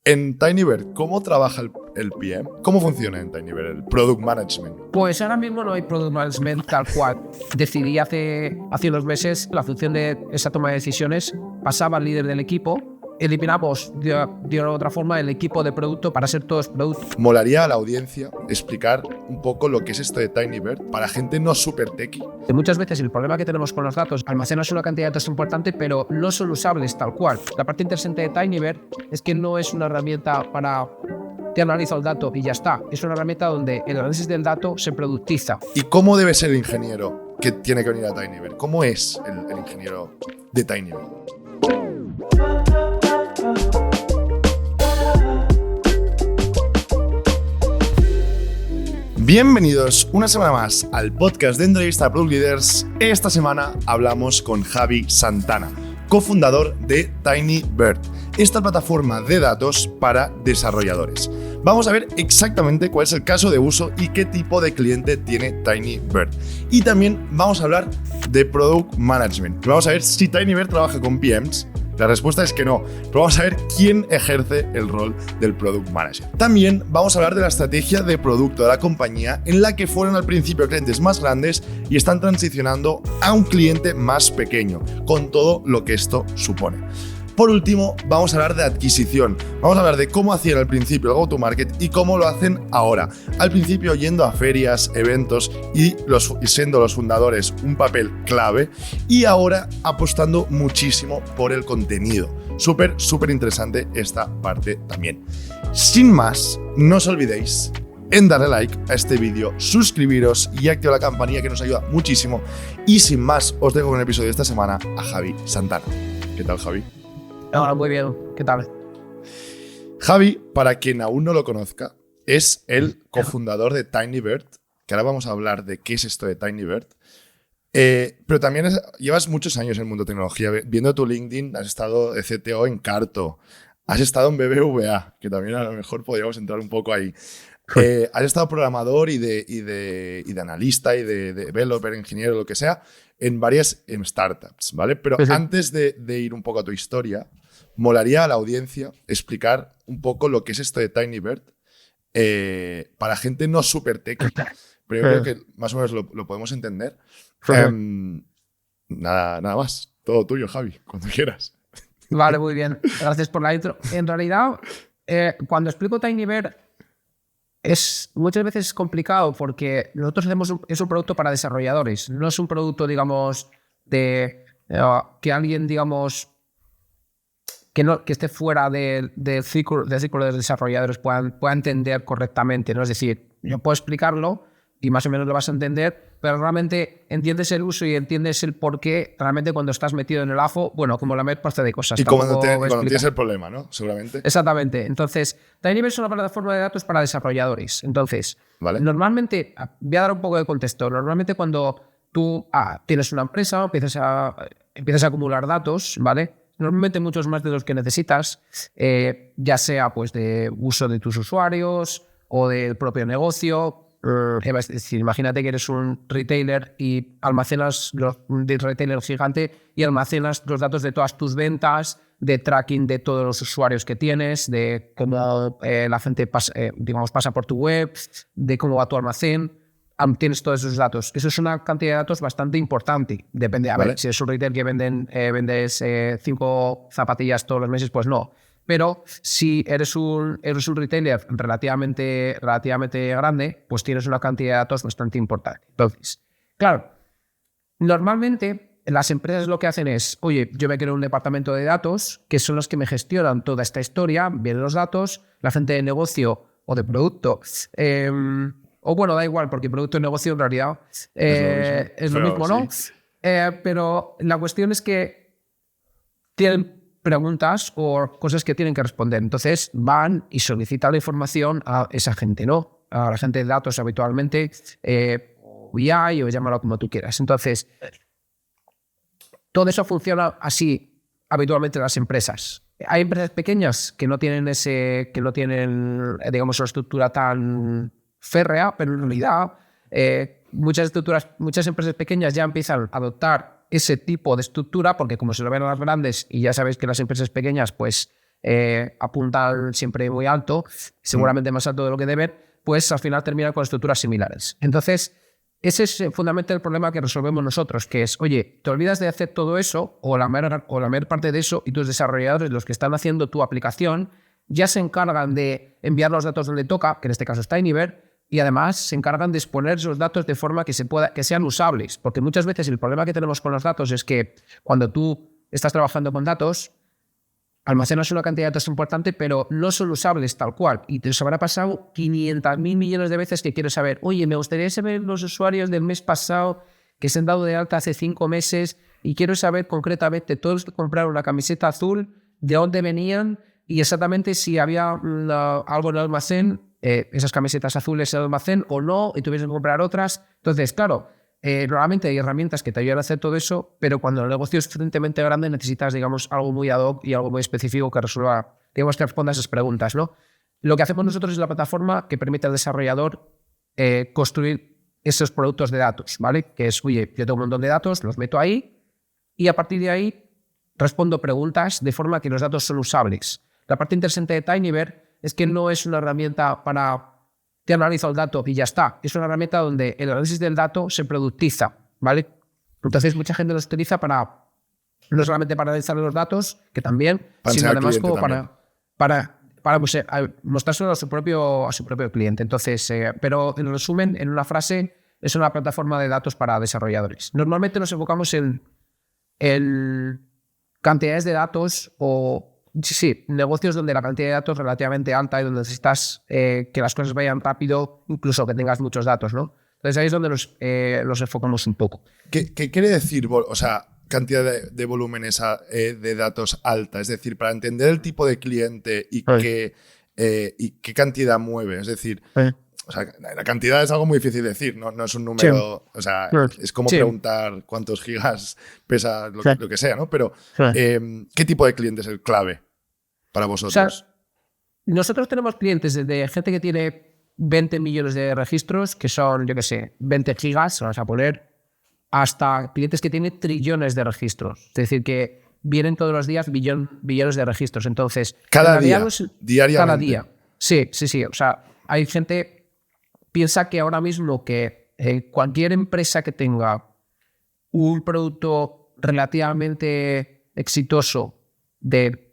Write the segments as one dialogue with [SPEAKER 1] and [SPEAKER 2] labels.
[SPEAKER 1] En TinyBird, ¿cómo trabaja el PM? ¿Cómo funciona en TinyBird el Product Management?
[SPEAKER 2] Pues ahora mismo no hay Product Management tal cual. Decidí hace unos meses la función de esa toma de decisiones pasaba al líder del equipo. Eliminamos de otra forma el equipo de producto para ser todos producto.
[SPEAKER 1] Molaría a la audiencia explicar un poco lo que es esto de TinyBird para gente no súper techie.
[SPEAKER 2] Muchas veces el problema que tenemos con los datos, almacenas una cantidad de datos importante, pero no son usables tal cual. La parte interesante de TinyBird es que no es una herramienta para te analiza el dato y ya está. Es una herramienta donde el análisis del dato se productiza.
[SPEAKER 1] ¿Y cómo debe ser el ingeniero que tiene que venir a TinyBird? ¿Cómo es el ingeniero de TinyBird? Bienvenidos una semana más al podcast de entrevista a Product Leaders. Esta semana hablamos con Javi Santana, cofundador de TinyBird, esta plataforma de datos para desarrolladores. Vamos a ver exactamente cuál es el caso de uso y qué tipo de cliente tiene TinyBird. Y también vamos a hablar de Product Management. Vamos a ver si TinyBird trabaja con PMs. La respuesta es que no, pero vamos a ver quién ejerce el rol del Product Manager. También vamos a hablar de la estrategia de producto de la compañía en la que fueron al principio clientes más grandes y están transicionando a un cliente más pequeño, con todo lo que esto supone. Por último, vamos a hablar de adquisición. Vamos a hablar de cómo hacían al principio el go-to-market y cómo lo hacen ahora. Al principio yendo a ferias, eventos y siendo los fundadores un papel clave, y ahora apostando muchísimo por el contenido. Súper interesante esta parte también. Sin más, no os olvidéis en darle like a este vídeo, suscribiros y activar la campanilla, que nos ayuda muchísimo. Y sin más, os dejo con el episodio de esta semana a Javi Santana. ¿Qué tal, Javi?
[SPEAKER 2] Hola, muy bien. ¿Qué tal?
[SPEAKER 1] Javi, para quien aún no lo conozca, es el cofundador de TinyBird, que ahora vamos a hablar de qué es esto de TinyBird. Pero también llevas muchos años en el mundo de tecnología. Viendo tu LinkedIn, has estado de CTO en Carto, has estado en BBVA, que también a lo mejor podríamos entrar un poco ahí. Has estado programador y de analista y de developer, ingeniero, lo que sea, en varias startups, ¿vale? Pero
[SPEAKER 2] Sí.
[SPEAKER 1] antes de ir un poco a tu historia, molaría a la audiencia explicar un poco lo que es esto de TinyBird para gente no súper techy, pero yo creo que más o menos lo podemos entender. Nada más. Todo tuyo, Javi, cuando quieras.
[SPEAKER 2] Vale, muy bien. Gracias por la intro. En realidad, cuando explico TinyBird, muchas veces es complicado porque nosotros es un producto para desarrolladores. No es un producto, digamos, de que alguien, digamos, que esté fuera del círculo de desarrolladores pueda entender correctamente, ¿no? Es decir, yo puedo explicarlo y más o menos lo vas a entender, pero realmente entiendes el uso y entiendes el por qué realmente cuando estás metido en el AFO, bueno, como la mayor parte de cosas.
[SPEAKER 1] Y cuando tienes el problema, ¿no? Seguramente.
[SPEAKER 2] Exactamente. Entonces, TinyBird es una plataforma de datos para desarrolladores. Entonces,
[SPEAKER 1] ¿vale?
[SPEAKER 2] Normalmente, voy a dar un poco de contexto. Normalmente cuando tú tienes una empresa, empiezas a acumular datos, ¿vale? Normalmente muchos más de los que necesitas, ya sea pues de uso de tus usuarios o del propio negocio. Es decir, imagínate que eres un retailer y almacenas de retailer gigante y almacenas los datos de todas tus ventas, de tracking de todos los usuarios que tienes, de cómo la gente pasa por tu web, de cómo va tu almacén. Tienes todos esos datos. Eso es una cantidad de datos bastante importante. Depende. A ver, si es un retail que vendes 5 zapatillas todos los meses, pues no. Pero si eres un retailer relativamente grande, pues tienes una cantidad de datos bastante importante. Entonces, claro, normalmente las empresas lo que hacen es, oye, yo me creo un departamento de datos, que son los que me gestionan toda esta historia, vienen los datos, la gente de negocio o de producto, o bueno, da igual, porque producto y negocio en realidad es lo mismo, ¿no?
[SPEAKER 1] Sí.
[SPEAKER 2] Pero la cuestión es que tienen preguntas o cosas que tienen que responder. Entonces van y solicitan la información a esa gente, ¿no? A la gente de datos habitualmente, o BI o llámalo como tú quieras. Entonces, todo eso funciona así habitualmente en las empresas. Hay empresas pequeñas que no tienen digamos, una estructura tan férrea, pero en realidad muchas empresas pequeñas ya empiezan a adoptar ese tipo de estructura porque como se lo ven a las grandes y ya sabéis que las empresas pequeñas pues apuntan siempre muy alto, seguramente más alto de lo que deben, pues al final terminan con estructuras similares. Entonces, ese es fundamentalmente el problema que resolvemos nosotros, que es, oye, te olvidas de hacer todo eso o la mayor parte de eso y tus desarrolladores, los que están haciendo tu aplicación, ya se encargan de enviar los datos donde toca, que en este caso es TinyBear, y además se encargan de exponer esos datos de forma que sean usables. Porque muchas veces el problema que tenemos con los datos es que cuando tú estás trabajando con datos, almacenas una cantidad de datos importante, pero no son usables tal cual. Y te habrá pasado 500.000 millones de veces que quieres saber, oye, me gustaría saber los usuarios del mes pasado que se han dado de alta hace 5 meses y quiero saber concretamente todos los que compraron una camiseta azul, de dónde venían y exactamente si había algo en el almacén, esas camisetas azules en el almacén o no, y tuviesen que comprar otras. Entonces, claro, normalmente hay herramientas que te ayudan a hacer todo eso, pero cuando el negocio es suficientemente grande necesitas, digamos, algo muy ad hoc y algo muy específico que resuelva, digamos, que responda a esas preguntas, ¿no? Lo que hacemos nosotros es la plataforma que permite al desarrollador construir esos productos de datos, ¿vale? Que es, oye, yo tengo un montón de datos, los meto ahí y a partir de ahí respondo preguntas de forma que los datos son usables. La parte interesante de TinyBear es que no es una herramienta para te analizo el dato y ya está. Es una herramienta donde el análisis del dato se productiza, ¿vale? Entonces mucha gente lo utiliza no solamente para analizar los datos, que también, sino además como para pues, mostrárselo a su propio cliente. Entonces, pero en resumen, en una frase, es una plataforma de datos para desarrolladores. Normalmente nos enfocamos en cantidades de datos o negocios donde la cantidad de datos es relativamente alta y donde necesitas que las cosas vayan rápido, incluso que tengas muchos datos, ¿no? Entonces ahí es donde los enfocamos un poco.
[SPEAKER 1] ¿Qué quiere decir, o sea, cantidad de volúmenes de datos alta? Es decir, para entender el tipo de cliente y qué cantidad mueve. Es decir, o sea, la cantidad es algo muy difícil de decir, no es un número, o sea, es como preguntar cuántos gigas pesa lo que sea, ¿no? Pero, ¿qué tipo de cliente es el clave para vosotros?
[SPEAKER 2] O sea, nosotros tenemos clientes desde gente que tiene 20 millones de registros, que son, yo qué sé, 20 gigas, vamos a poner, hasta clientes que tienen trillones de registros. Es decir, que vienen todos los días billones de registros. Entonces,
[SPEAKER 1] cada día, diariamente.
[SPEAKER 2] Cada día. Sí. O sea, hay gente... Piensa que ahora mismo que cualquier empresa que tenga un producto relativamente exitoso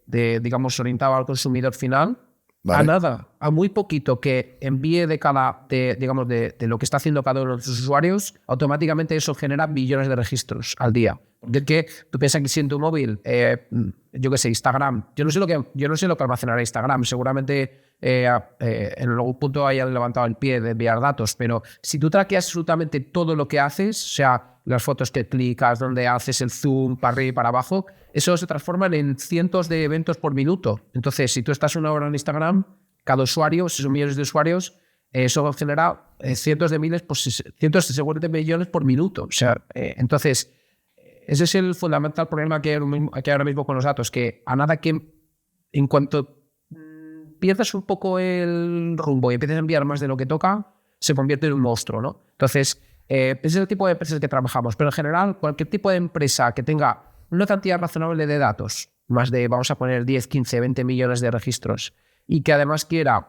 [SPEAKER 2] digamos, orientado al consumidor final, ¿vale? A muy poquito que envíe de lo que está haciendo cada uno de sus usuarios, automáticamente eso genera billones de registros al día. Porque que tú piensas que si en tu móvil, yo qué sé, Instagram, yo no sé lo que almacenará Instagram, seguramente en algún punto hayan levantado el pie de enviar datos, pero si tú traqueas absolutamente todo lo que haces, o sea, las fotos que clicas, donde haces el zoom para arriba y para abajo, eso se transforma en cientos de eventos por minuto. Entonces, si tú estás 1 hora en Instagram, cada usuario, si son millones de usuarios, eso genera cientos de miles, pues cientos de seguramente millones por minuto. O sea, entonces, ese es el fundamental problema que hay ahora mismo con los datos, que a nada que en cuanto pierdas un poco el rumbo y empieces a enviar más de lo que toca, se convierte en un monstruo, ¿no? Entonces, ese es el tipo de empresas que trabajamos, pero en general, cualquier tipo de empresa que tenga una cantidad razonable de datos, más de, vamos a poner 10, 15, 20 millones de registros, y que además quiera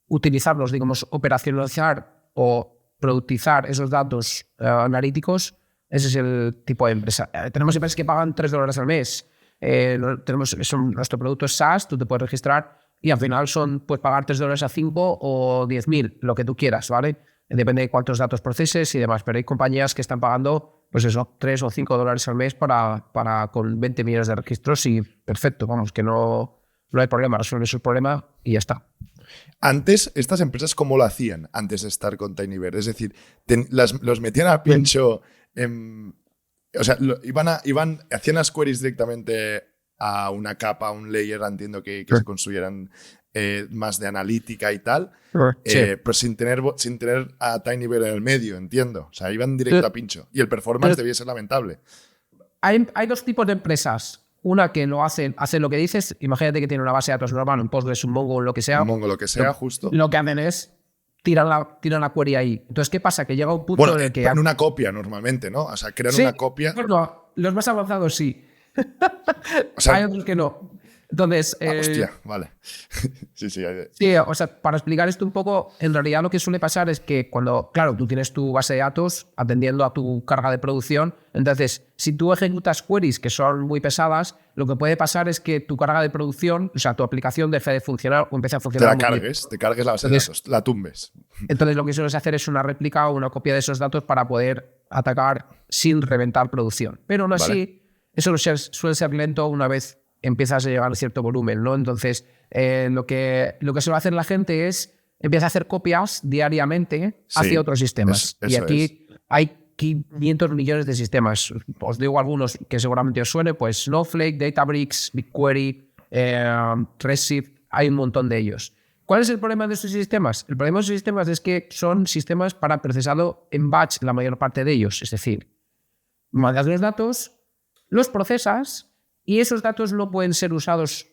[SPEAKER 2] utilizarlos, digamos, operacionalizar o productizar esos datos analíticos, ese es el tipo de empresa. Tenemos empresas que pagan $3 al mes. Nuestro producto es SaaS, tú te puedes registrar y al final puedes pagar $3 a 5 o 10.000, lo que tú quieras, ¿vale? Depende de cuántos datos proceses y demás, pero hay compañías que están pagando, pues eso, $3 o 5 al mes para con 20 millones de registros y perfecto, vamos, que no hay problema, resuelve su problema y ya está.
[SPEAKER 1] Antes, ¿estas empresas cómo lo hacían antes de estar con TinyBear? Es decir, los metían a pincho, o sea, hacían las queries directamente a una capa, a un layer, entiendo que se construyeran más de analítica y tal, pero sin tener a TinyBear en el medio, entiendo. O sea, iban directo a pincho. Y el performance debía ser lamentable.
[SPEAKER 2] Hay dos tipos de empresas. Una que lo hace lo que dices. Imagínate que tiene una base de datos normal, un Postgres, un Mongo, lo que sea.
[SPEAKER 1] Un Mongo, lo que sea, justo.
[SPEAKER 2] Lo que hacen es tiran la query ahí. Entonces, ¿qué pasa? Que llega un punto en el que...
[SPEAKER 1] en una copia normalmente, ¿no? O sea, crean una copia.
[SPEAKER 2] Bueno, los más avanzados sí.
[SPEAKER 1] O sea,
[SPEAKER 2] Hay otros que no. Entonces,
[SPEAKER 1] hostia, vale. Sí.
[SPEAKER 2] sí, o sea, para explicar esto un poco, en realidad lo que suele pasar es que cuando, claro, tú tienes tu base de datos atendiendo a tu carga de producción, entonces, si tú ejecutas queries que son muy pesadas, lo que puede pasar es que tu carga de producción, o sea, tu aplicación deje de funcionar o empiece a funcionar muy bien.
[SPEAKER 1] Te cargues la base de datos, la tumbes.
[SPEAKER 2] Entonces, lo que sueles hacer es una réplica o una copia de esos datos para poder atacar sin reventar producción. Pero aún así,
[SPEAKER 1] Vale.
[SPEAKER 2] eso suele ser lento una vez empiezas a llegar a cierto volumen, ¿no? Entonces, lo que suele hacer la gente es empieza a hacer copias diariamente hacia
[SPEAKER 1] Sí,
[SPEAKER 2] otros sistemas. Y
[SPEAKER 1] eso
[SPEAKER 2] aquí hay 500 millones de sistemas. Os digo algunos que seguramente os suene, pues Snowflake, Databricks, BigQuery, Redshift, hay un montón de ellos. ¿Cuál es el problema de estos sistemas? El problema de estos sistemas es que son sistemas para procesado en batch la mayor parte de ellos. Es decir, mandas los datos, los procesas y esos datos no pueden ser usados.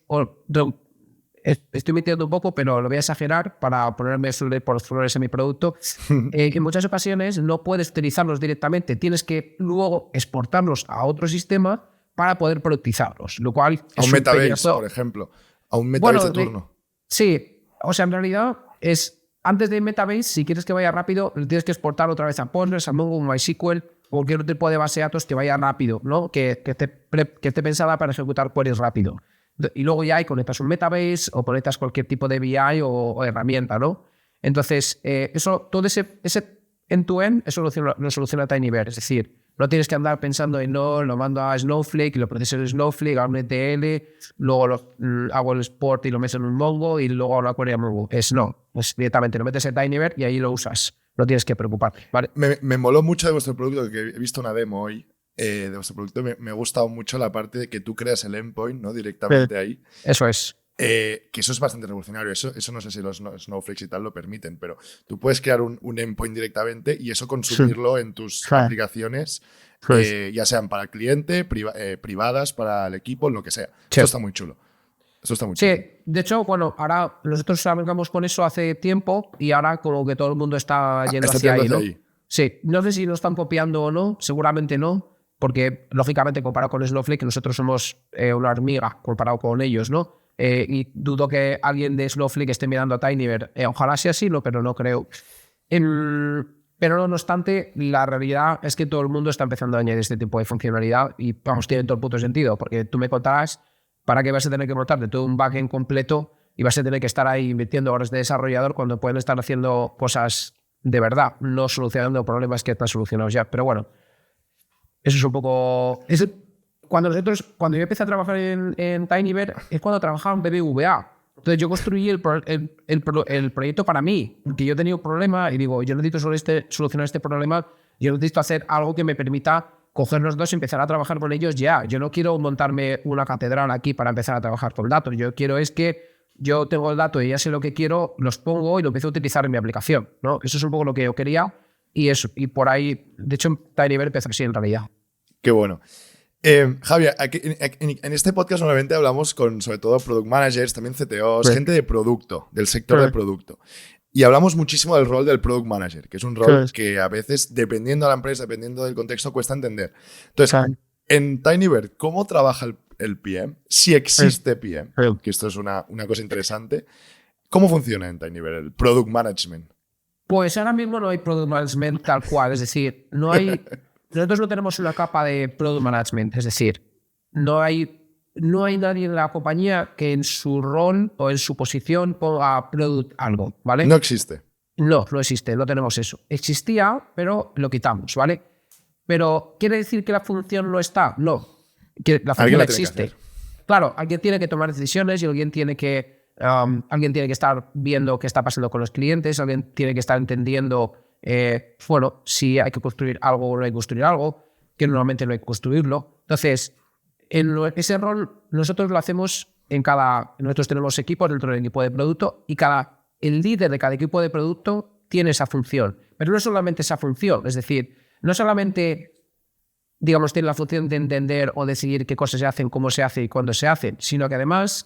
[SPEAKER 2] Estoy metiendo un poco, pero lo voy a exagerar para ponerme por los flores en mi producto. En muchas ocasiones no puedes utilizarlos directamente, tienes que luego exportarlos a otro sistema para poder productizarlos, lo cual
[SPEAKER 1] A
[SPEAKER 2] es
[SPEAKER 1] un
[SPEAKER 2] un
[SPEAKER 1] Metabase,
[SPEAKER 2] peñazo.
[SPEAKER 1] por ejemplo. A un Metabase de turno.
[SPEAKER 2] Sí, o sea, en realidad es antes de Metabase, si quieres que vaya rápido, lo tienes que exportar otra vez a Postgres, a Mongo, MySQL, cualquier otro tipo de base de datos que vaya rápido, ¿no? Que esté pensada para ejecutar queries rápido. Y luego ya conectas un Metabase o conectas cualquier tipo de BI o herramienta, ¿no? Entonces, todo ese end-to-end, eso lo soluciona TinyBear. Es decir, no tienes que andar pensando en lo mando a Snowflake y lo proceso en Snowflake, hago un ETL, luego hago el export y lo meto en un Mongo y luego hago una query a Mongo. Es directamente lo metes en TinyBear y ahí lo usas. No tienes que preocuparte, ¿vale?
[SPEAKER 1] Me moló mucho de vuestro producto, que he visto una demo hoy de vuestro producto. Me ha gustado mucho la parte de que tú creas el endpoint, ¿no? Directamente ahí.
[SPEAKER 2] Eso es.
[SPEAKER 1] Que eso es bastante revolucionario. Eso no sé si los Snowflakes y tal lo permiten, pero tú puedes crear un endpoint directamente y eso consumirlo en tus aplicaciones, ya sean para el cliente, privadas, para el equipo, lo que sea.
[SPEAKER 2] Sí.
[SPEAKER 1] Eso está muy chulo.
[SPEAKER 2] Sí, de hecho, bueno, ahora nosotros arrancamos con eso hace tiempo y ahora como que todo el mundo está yendo hacia ahí, ¿no? Sí, no sé si lo están copiando o no, seguramente no, porque lógicamente comparado con Snowflake nosotros somos una hormiga comparado con ellos, ¿no? Y dudo que alguien de Snowflake esté mirando a TinyBear. Ojalá sea así, pero no creo. Pero no obstante, la realidad es que todo el mundo está empezando a añadir este tipo de funcionalidad y vamos, tiene todo el puto sentido, porque tú me contarás para qué vas a tener que montarte todo un backend completo y vas a tener que estar ahí invirtiendo horas de desarrollador cuando pueden estar haciendo cosas de verdad, no solucionando problemas que están solucionados ya. Pero bueno, eso es un poco... Cuando yo empecé a trabajar en TinyBear es cuando trabajaba en BBVA. Entonces yo construí el proyecto para mí, porque yo tenía un problema y digo, yo necesito solucionar este problema, yo necesito hacer algo que me permita coger los dos y empezar a trabajar con ellos ya. Yo no quiero montarme una catedral aquí para empezar a trabajar con datos. Yo quiero es que yo tengo el dato y ya sé lo que quiero, los pongo y lo empiezo a utilizar en mi aplicación, ¿no? Eso es un poco lo que yo quería y por ahí, de hecho, TinyBear empezó así en realidad.
[SPEAKER 1] Qué bueno. Javier, en este podcast normalmente hablamos con, sobre todo, product managers, también CTOs, gente de producto, del sector de producto. Y hablamos muchísimo del rol del product manager, que es un rol que a veces, dependiendo de la empresa, dependiendo del contexto, cuesta entender. Entonces, en TinyBear, ¿cómo trabaja el PM? Si existe PM, que esto es una cosa interesante. ¿Cómo funciona en TinyBear el product management?
[SPEAKER 2] Pues ahora mismo no hay product management tal cual, es decir, no hay... Nosotros no tenemos una capa de product management, es decir, no hay nadie en la compañía que en su rol o en su posición ponga product algo, ¿vale?
[SPEAKER 1] No existe.
[SPEAKER 2] No existe, no tenemos eso. Existía, pero lo quitamos, ¿vale? Pero ¿quiere decir que la función no está? No, que la función existe. Claro, alguien tiene que tomar decisiones y alguien tiene que estar viendo qué está pasando con los clientes, alguien tiene que estar entendiendo si hay que construir algo o no hay que construir algo, que normalmente no hay que construirlo. Entonces, ese rol nosotros lo hacemos nosotros tenemos equipos dentro del equipo de producto y el líder de cada equipo de producto tiene esa función. Pero no solamente esa función, es decir, no solamente, digamos, tiene la función de entender o decidir qué cosas se hacen, cómo se hace y cuándo se hacen, sino que además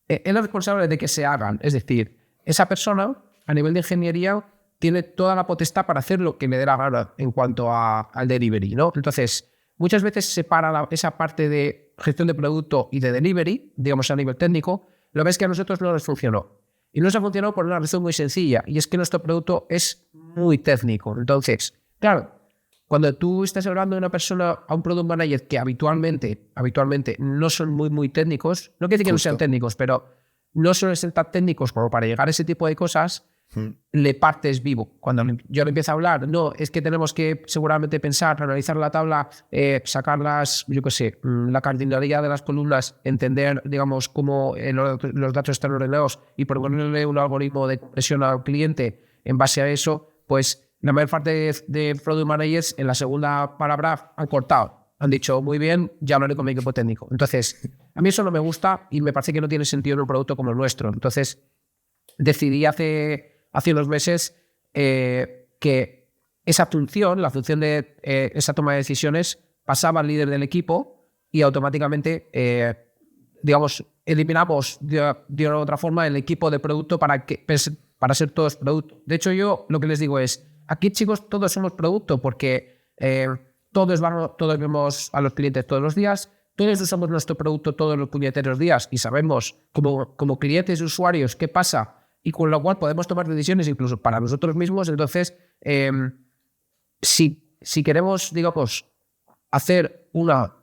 [SPEAKER 2] es la responsable de que se hagan. Es decir, esa persona, a nivel de ingeniería, tiene toda la potestad para hacer lo que le dé la gana en cuanto al delivery, ¿no? Entonces, muchas veces se separa esa parte de gestión de producto y de delivery, digamos a nivel técnico, lo ves que a nosotros no nos funcionó. Y no nos ha funcionado por una razón muy sencilla, y es que nuestro producto es muy técnico. Entonces, claro, cuando tú estás hablando de una persona, a un product manager que habitualmente no son muy técnicos, no quiere decir que no sean técnicos, pero no suelen ser tan técnicos como para llegar a ese tipo de cosas, le partes vivo. Cuando yo le empiezo a hablar, no, es que tenemos que seguramente pensar, analizar la tabla, sacar yo qué sé, la cardinalidad de las columnas, entender, digamos, cómo los datos están ordenados y proponerle un algoritmo de compresión al cliente en base a eso, pues la mayor parte de product managers en la segunda palabra han cortado. Han dicho, muy bien, ya hablaré con mi equipo técnico. Entonces, a mí eso no me gusta y me parece que no tiene sentido en un producto como el nuestro. Entonces, decidí hace unos meses que esa función, la función de esa toma de decisiones, pasaba al líder del equipo y automáticamente, digamos, eliminamos de otra forma el equipo de producto para ser todos producto. De hecho, yo lo que les digo es, aquí chicos, todos somos producto porque todos vemos a los clientes todos los días, todos usamos nuestro producto todos los puñeteros días y sabemos como clientes y usuarios qué pasa y con lo cual podemos tomar decisiones incluso para nosotros mismos. Entonces, si queremos, digamos, hacer una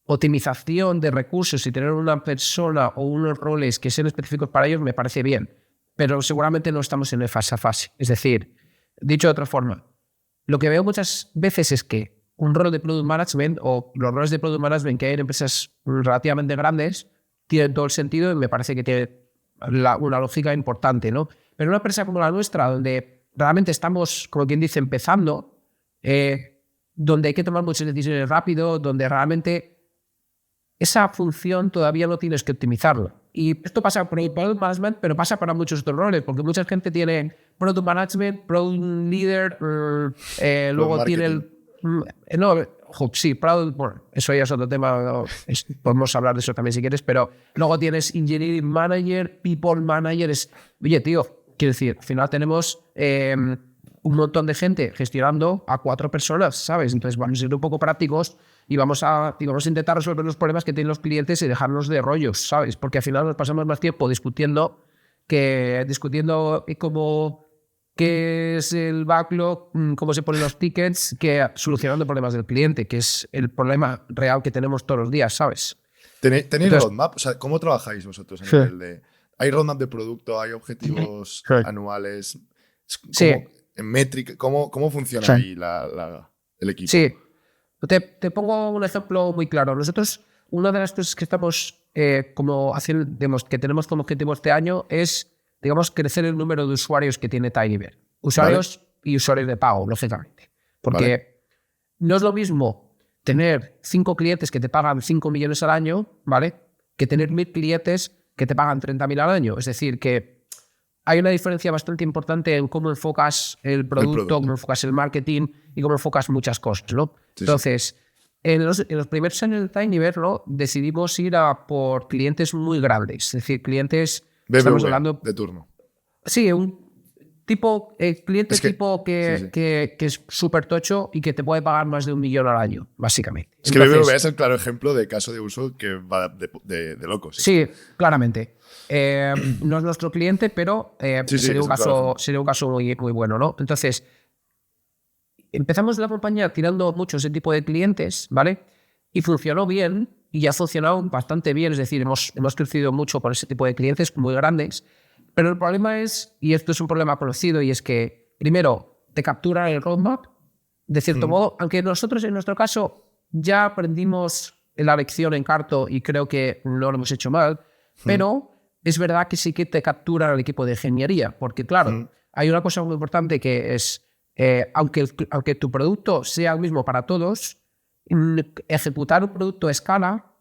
[SPEAKER 2] optimización de recursos y tener una persona o unos roles que sean específicos para ellos, me parece bien, pero seguramente no estamos en esa fase. Es decir, dicho de otra forma, lo que veo muchas veces es que un rol de product management o los roles de product management que hay en empresas relativamente grandes tienen todo el sentido y me parece que tiene una lógica importante, ¿no? Pero una empresa como la nuestra, donde realmente estamos, como quien dice, empezando, donde hay que tomar muchas decisiones rápido, donde realmente esa función todavía no tienes que optimizarla. Y esto pasa por el product management, pero pasa para muchos otros roles, porque mucha gente tiene product management, product leader, luego tiene el... bueno, eso ya es otro tema, podemos hablar de eso también si quieres, pero luego tienes engineering manager, people manager. Oye, tío, quiero decir, al final tenemos un montón de gente gestionando a 4 personas, ¿sabes? Entonces vamos a ser un poco prácticos y vamos a intentar resolver los problemas que tienen los clientes y dejarnos de rollos, ¿sabes? Porque al final nos pasamos más tiempo discutiendo cómo qué es el backlog, cómo se ponen los tickets, que solucionando problemas del cliente, que es el problema real que tenemos todos los días, ¿sabes?
[SPEAKER 1] ¿Tenéis roadmap? O sea, ¿cómo trabajáis vosotros a nivel de...? ¿Hay roadmap de producto? ¿Hay objetivos anuales? ¿En métrica? ¿Cómo funciona ahí el equipo?
[SPEAKER 2] Sí. Te pongo un ejemplo muy claro. Nosotros, una de las cosas que estamos que tenemos como objetivo este año es, digamos, crecer el número de usuarios que tiene TinyBear. Usuarios y usuarios de pago, lógicamente. Porque no es lo mismo tener 5 clientes que te pagan 5 millones al año, ¿vale? Que tener 1000 clientes que te pagan 30.000 al año. Es decir, que hay una diferencia bastante importante en cómo enfocas el producto, cómo enfocas el marketing y cómo enfocas muchas cosas, ¿no? Sí, entonces, sí. En los primeros años de TinyBear, ¿no? Decidimos ir a por clientes muy grandes. Es decir, clientes...
[SPEAKER 1] Estamos hablando de turno.
[SPEAKER 2] Sí, un tipo cliente que es súper tocho y que te puede pagar más de 1 millón al año, básicamente.
[SPEAKER 1] Es que BBVA es el claro ejemplo de caso de uso que va de locos.
[SPEAKER 2] Sí, claramente. No es nuestro cliente, pero sería un caso muy bueno, ¿no? Entonces, empezamos la compañía tirando mucho ese tipo de clientes, ¿vale? Y funcionó bien. Y ya ha funcionado bastante bien, es decir, hemos crecido mucho por ese tipo de clientes muy grandes, pero el problema es, y esto es un problema conocido, y es que, primero, te captura el roadmap, de cierto modo, aunque nosotros en nuestro caso ya aprendimos la lección en Carto y creo que no lo hemos hecho mal, pero es verdad que sí que te captura el equipo de ingeniería, porque claro, hay una cosa muy importante que es, aunque tu producto sea el mismo para todos, ejecutar un producto a escala,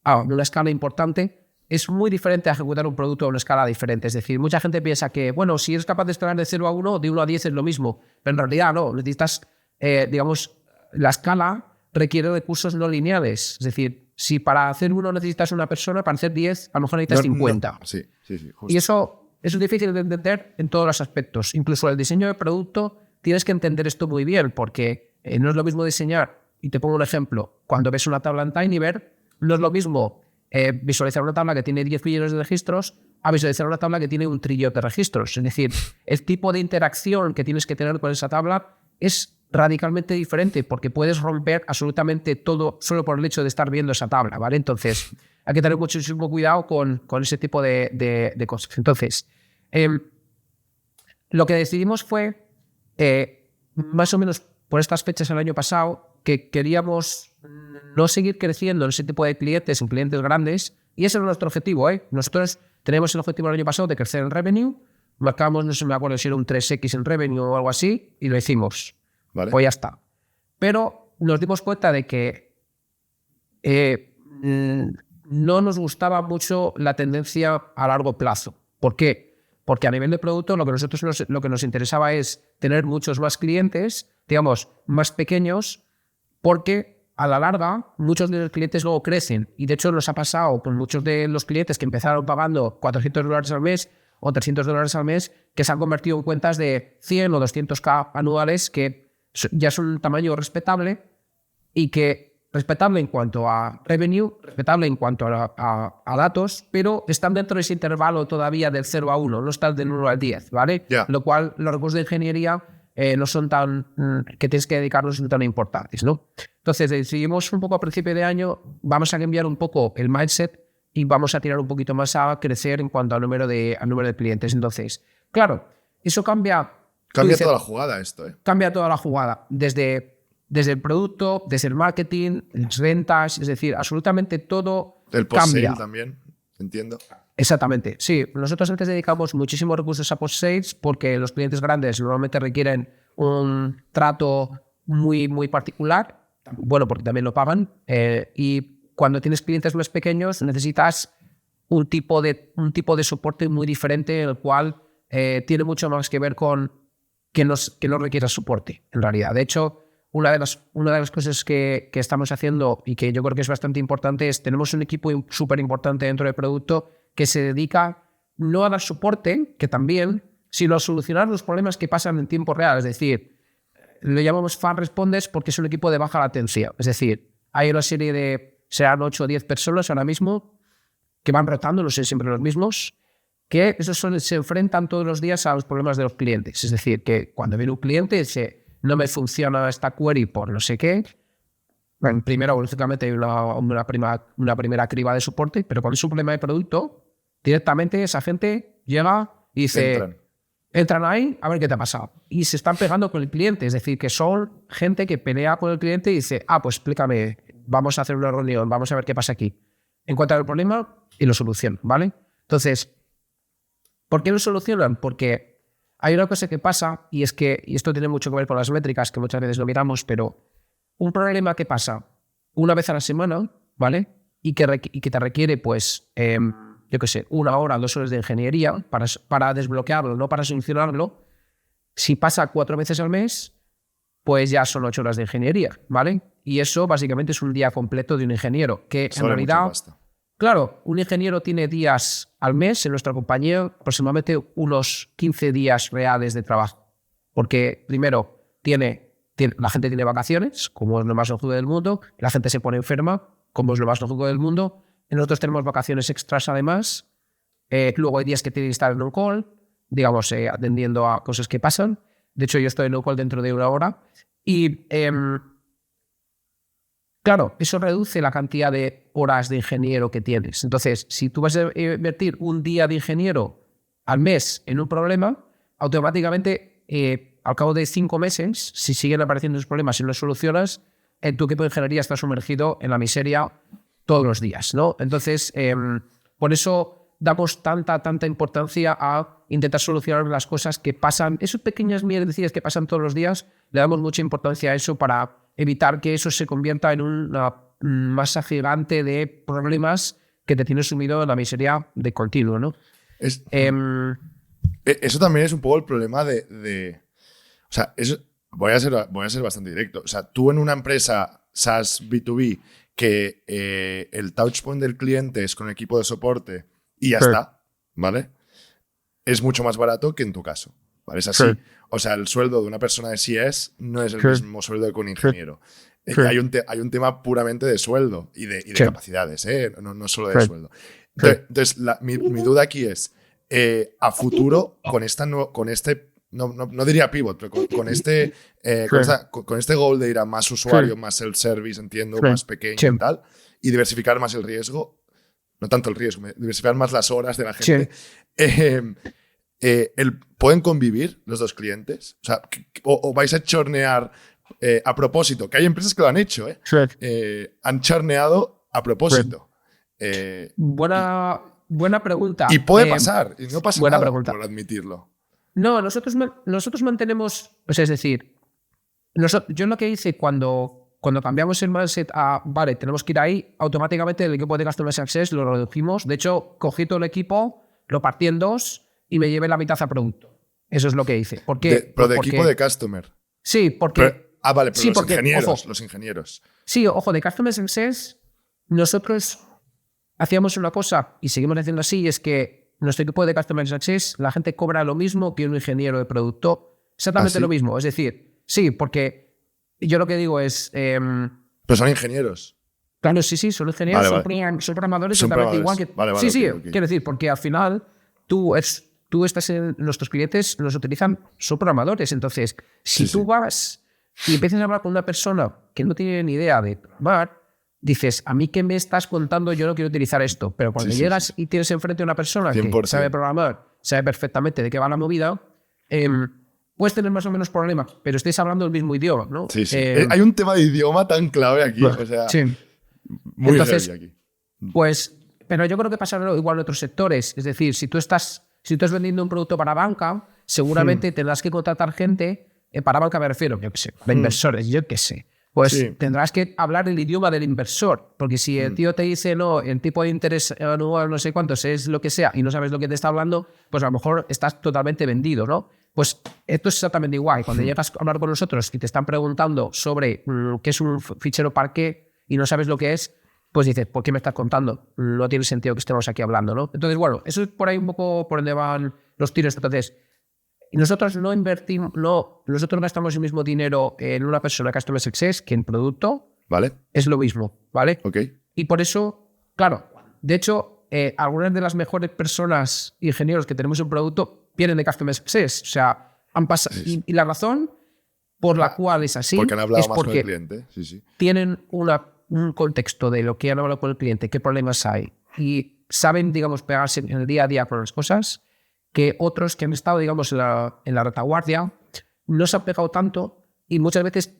[SPEAKER 2] una escala importante, es muy diferente a ejecutar un producto a una escala diferente. Es decir, mucha gente piensa que, bueno, si eres capaz de escalar de 0 a 1, de 1 a 10 es lo mismo. Pero en realidad no, necesitas, digamos, la escala requiere recursos no lineales. Es decir, si para hacer 1 necesitas una persona, para hacer 10 a lo mejor necesitas 50.
[SPEAKER 1] No. Sí, justo.
[SPEAKER 2] Y eso es difícil de entender en todos los aspectos. Incluso el diseño de producto, tienes que entender esto muy bien, porque no es lo mismo diseñar. Y te pongo un ejemplo. Cuando ves una tabla en TinyBear, no es lo mismo visualizar una tabla que tiene 10 millones de registros a visualizar una tabla que tiene 1 trillón de registros. Es decir, el tipo de interacción que tienes que tener con esa tabla es radicalmente diferente porque puedes romper absolutamente todo solo por el hecho de estar viendo esa tabla, ¿vale? Entonces, hay que tener muchísimo cuidado con ese tipo de cosas. Entonces, lo que decidimos fue, más o menos por estas fechas el año pasado, que queríamos no seguir creciendo en ese tipo de clientes, en clientes grandes, y ese era nuestro objetivo, ¿eh? Nosotros tenemos el objetivo el año pasado de crecer en revenue, marcamos, no sé, me acuerdo si era un 3X en revenue o algo así, y lo hicimos.
[SPEAKER 1] Vale.
[SPEAKER 2] Pues ya está. Pero nos dimos cuenta de que no nos gustaba mucho la tendencia a largo plazo. ¿Por qué? Porque a nivel de producto lo que nos interesaba es tener muchos más clientes, digamos, más pequeños, porque a la larga muchos de los clientes luego crecen. Y de hecho nos ha pasado con muchos de los clientes que empezaron pagando $400 al mes o $300 al mes, que se han convertido en cuentas de 100 o 200K anuales, que ya son un tamaño respetable y que respetable en cuanto a revenue, respetable en cuanto a datos, pero están dentro de ese intervalo todavía del 0 a 1, no están del 1 al 10, ¿vale?
[SPEAKER 1] Yeah.
[SPEAKER 2] Lo cual los recursos de ingeniería no son tan que tienes que dedicarlos son tan importantes, ¿no? Entonces decidimos un poco a principio de año, vamos a cambiar un poco el mindset y vamos a tirar un poquito más a crecer en cuanto al número de clientes. Entonces, claro, eso cambia
[SPEAKER 1] toda la jugada esto, ¿eh?
[SPEAKER 2] Cambia toda la jugada, desde el producto, desde el marketing, las ventas, es decir, absolutamente todo
[SPEAKER 1] el
[SPEAKER 2] cambia.
[SPEAKER 1] Post-sale también, entiendo.
[SPEAKER 2] Exactamente, sí. Nosotros antes dedicamos muchísimos recursos a post-sales porque los clientes grandes normalmente requieren un trato muy, muy particular, bueno, porque también lo pagan, y cuando tienes clientes más pequeños necesitas un tipo de soporte muy diferente, el cual tiene mucho más que ver con que no requiera soporte, en realidad. De hecho, una de las cosas que estamos haciendo y que yo creo que es bastante importante es tenemos un equipo súper importante dentro del producto que se dedica no a dar soporte, que también, sino a solucionar los problemas que pasan en tiempo real. Es decir, lo llamamos fan respondes porque es un equipo de baja latencia. Es decir, hay una serie de, serán 8 o 10 personas ahora mismo que van rotando, no sé, siempre los mismos, que esos se enfrentan todos los días a los problemas de los clientes. Es decir, que cuando viene un cliente y dice, no me funciona esta query por no sé qué, bueno, primero, lógicamente, hay una primera criba de soporte, pero cuando es un problema de producto, directamente esa gente llega y dice, entran ahí a ver qué te ha pasado. Y se están pegando con el cliente, es decir, que son gente que pelea con el cliente y dice, pues explícame, vamos a hacer una reunión, vamos a ver qué pasa aquí. Encuentran el problema y lo solucionan, ¿vale? Entonces, ¿por qué lo solucionan? Porque hay una cosa que pasa y es que, y esto tiene mucho que ver con las métricas que muchas veces lo miramos, pero un problema que pasa una vez a la semana, ¿vale? Y que te requiere, pues, yo qué sé, 1 hora, 2 horas de ingeniería para desbloquearlo, no para solucionarlo. Si pasa 4 veces al mes, pues ya son 8 horas de ingeniería, ¿vale? Y eso básicamente es un día completo de un ingeniero, que en realidad, claro, un ingeniero tiene días al mes en nuestra compañía, aproximadamente unos 15 días reales de trabajo. Porque primero la gente tiene vacaciones, como es lo más lógico del mundo, la gente se pone enferma, como es lo más lógico del mundo. Nosotros tenemos vacaciones extras además, luego hay días que tienen que estar en un call, digamos, atendiendo a cosas que pasan. De hecho, yo estoy en un call dentro de 1 hora. Y claro, eso reduce la cantidad de horas de ingeniero que tienes. Entonces, si tú vas a invertir un día de ingeniero al mes en un problema, automáticamente, al cabo de 5 meses, si siguen apareciendo esos problemas y no los solucionas, tu equipo de ingeniería está sumergido en la miseria todos los días, ¿no? Entonces, por eso damos tanta importancia a intentar solucionar las cosas que pasan, esas pequeñas mierdecillas que pasan todos los días, le damos mucha importancia a eso para evitar que eso se convierta en una masa gigante de problemas que te tiene sumido en la miseria de continuo, ¿no?
[SPEAKER 1] Eso también es un poco el problema de o sea, voy a ser bastante directo. O sea, tú en una empresa SaaS B2B que el touchpoint del cliente es con el equipo de soporte y ya está, ¿vale? Es mucho más barato que en tu caso, ¿vale? Es así.
[SPEAKER 2] Sí.
[SPEAKER 1] O sea, el sueldo de una persona de CS no es el
[SPEAKER 2] Sí.
[SPEAKER 1] mismo sueldo que un ingeniero.
[SPEAKER 2] Sí.
[SPEAKER 1] Hay un tema puramente de sueldo y de
[SPEAKER 2] Sí.
[SPEAKER 1] capacidades, no solo de
[SPEAKER 2] Sí.
[SPEAKER 1] sueldo. Entonces, mi duda aquí es, a futuro, con este, no diría pivot, pero con este goal de ir a más usuarios, más self-service, entiendo,
[SPEAKER 2] Sí.
[SPEAKER 1] más pequeño
[SPEAKER 2] Sí.
[SPEAKER 1] y tal, y diversificar más el riesgo, no tanto el riesgo, diversificar más las horas de la gente. ¿Pueden convivir los dos clientes? O sea, o vais a chornear a propósito, que hay empresas que lo han hecho,
[SPEAKER 2] Sí.
[SPEAKER 1] han chorneado a propósito.
[SPEAKER 2] Buena pregunta.
[SPEAKER 1] Y puede pasar, y no pasa
[SPEAKER 2] buena
[SPEAKER 1] nada
[SPEAKER 2] pregunta.
[SPEAKER 1] por admitirlo.
[SPEAKER 2] No, nosotros mantenemos, o sea, es decir, yo lo que hice cuando cambiamos el mindset a, vale, tenemos que ir ahí, automáticamente el equipo de Customer Success lo redujimos. De hecho, cogí todo el equipo, lo partí en dos y me llevé la mitad a producto. Eso es lo que hice. ¿Por qué?
[SPEAKER 1] Pero de equipo de Customer.
[SPEAKER 2] Sí, porque...
[SPEAKER 1] Vale, pero
[SPEAKER 2] sí,
[SPEAKER 1] los ingenieros.
[SPEAKER 2] Sí, ojo, de Customer Success, nosotros hacíamos una cosa y seguimos haciendo así, y es que nuestro equipo de Customer Success, la gente cobra lo mismo que un ingeniero de producto, exactamente
[SPEAKER 1] ¿Ah, sí?
[SPEAKER 2] lo mismo. Es decir, sí, porque yo lo que digo es...
[SPEAKER 1] Pero son ingenieros.
[SPEAKER 2] Claro, sí, son ingenieros,
[SPEAKER 1] Vale.
[SPEAKER 2] son programadores
[SPEAKER 1] Son
[SPEAKER 2] totalmente
[SPEAKER 1] programadores.
[SPEAKER 2] igual que...
[SPEAKER 1] Vale,
[SPEAKER 2] sí,
[SPEAKER 1] ok.
[SPEAKER 2] quiero decir, porque al final tú estás en... Nuestros clientes los utilizan, son programadores, entonces, si tú vas y empiezas a hablar con una persona que no tiene ni idea de programar, dices, a mí qué me estás contando, yo no quiero utilizar esto. Pero cuando llegas y tienes enfrente a una persona
[SPEAKER 1] 100%.
[SPEAKER 2] que sabe programar, sabe perfectamente de qué va la movida, puedes tener más o menos problemas, pero estáis hablando el mismo idioma, ¿no?
[SPEAKER 1] Sí. Hay un tema de idioma tan clave aquí. O sea, muy heavy aquí.
[SPEAKER 2] Pues, pero yo creo que pasa igual en otros sectores. Es decir, si tú estás vendiendo un producto para banca, seguramente tendrás que contratar gente, para banca me refiero, yo qué sé, para inversores, yo qué sé. Pues tendrás que hablar el idioma del inversor, porque si el tío te dice, no, el tipo de interés anual no sé cuántos es lo que sea y no sabes lo que te está hablando, pues a lo mejor estás totalmente vendido, ¿no? Pues esto es exactamente igual. Cuando llegas a hablar con nosotros y te están preguntando sobre qué es un fichero Parquet y no sabes lo que es, pues dices, ¿por qué me estás contando? No tiene sentido que estemos aquí hablando, ¿no? Entonces, bueno, eso es por ahí un poco por donde van los tiros. Entonces, nosotros no invertimos, nosotros gastamos el mismo dinero en una persona Customer Success que en producto.
[SPEAKER 1] Vale.
[SPEAKER 2] Es lo mismo, ¿vale?
[SPEAKER 1] Ok.
[SPEAKER 2] Y por eso, claro, de hecho, algunas de las mejores personas, ingenieros que tenemos en producto, vienen de Customer Success. O sea, han pasado. Y la razón por la cual es así
[SPEAKER 1] porque han hablado
[SPEAKER 2] es
[SPEAKER 1] más con
[SPEAKER 2] porque
[SPEAKER 1] el cliente. Sí.
[SPEAKER 2] tienen un contexto de lo que han hablado con el cliente, qué problemas hay, y saben, digamos, pegarse en el día a día con las cosas, que otros que han estado, digamos, en la retaguardia no se han pegado tanto y muchas veces,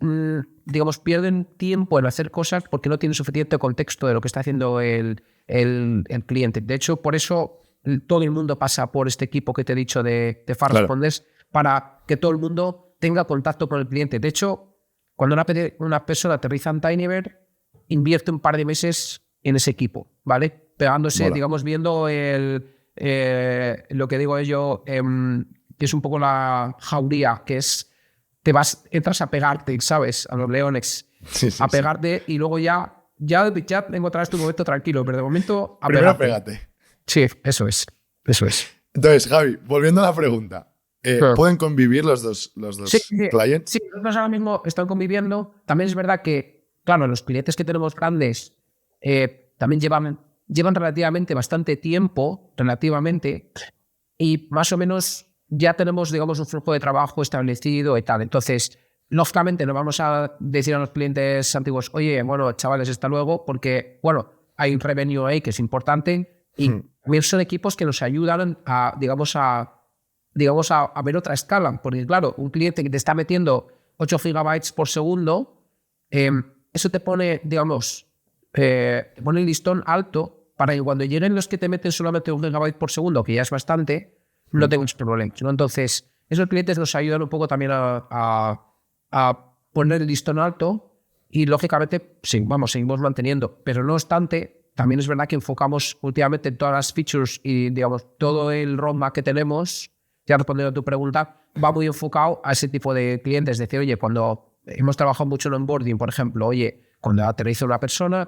[SPEAKER 2] digamos, pierden tiempo en hacer cosas porque no tienen suficiente contexto de lo que está haciendo el cliente. De hecho, por eso todo el mundo pasa por este equipo que te he dicho de Fast Responders, para que todo el mundo tenga contacto con el cliente. De hecho, cuando una persona aterriza en TinyBird, invierte un par de meses en ese equipo, ¿vale? Pegándose, digamos, viendo lo que digo yo, que es un poco la jauría, que es, entras a pegarte, ¿sabes? A los leones, a pegarte y luego ya encontrarás tu momento tranquilo, pero de momento a
[SPEAKER 1] primero
[SPEAKER 2] pegarte.
[SPEAKER 1] Pégate.
[SPEAKER 2] Sí, eso es.
[SPEAKER 1] Entonces, Javi, volviendo a la pregunta, ¿pueden convivir los dos clients?
[SPEAKER 2] Sí, nosotros ahora mismo están conviviendo. También es verdad que, claro, los clientes que tenemos grandes también llevan relativamente bastante tiempo, y más o menos ya tenemos, digamos, un flujo de trabajo establecido y tal. Entonces, lógicamente no vamos a decir a los clientes antiguos, oye, bueno, chavales, hasta luego, porque, bueno, hay un revenue ahí que es importante y también son equipos que nos ayudan a ver otra escala, porque, claro, un cliente que te está metiendo 8 gigabytes por segundo, eso te pone, digamos, te pone el listón alto para que cuando lleguen los que te meten solamente 1 gigabyte por segundo, que ya es bastante, no tengas problemas, ¿no? Entonces, esos clientes nos ayudan un poco también a poner el listón alto y, lógicamente, seguimos manteniendo. Pero no obstante, también es verdad que enfocamos últimamente en todas las features y, digamos, todo el roadmap que tenemos, ya respondiendo a tu pregunta, va muy enfocado a ese tipo de clientes. Es decir, oye, cuando hemos trabajado mucho en onboarding, por ejemplo, oye, cuando aterriza una persona,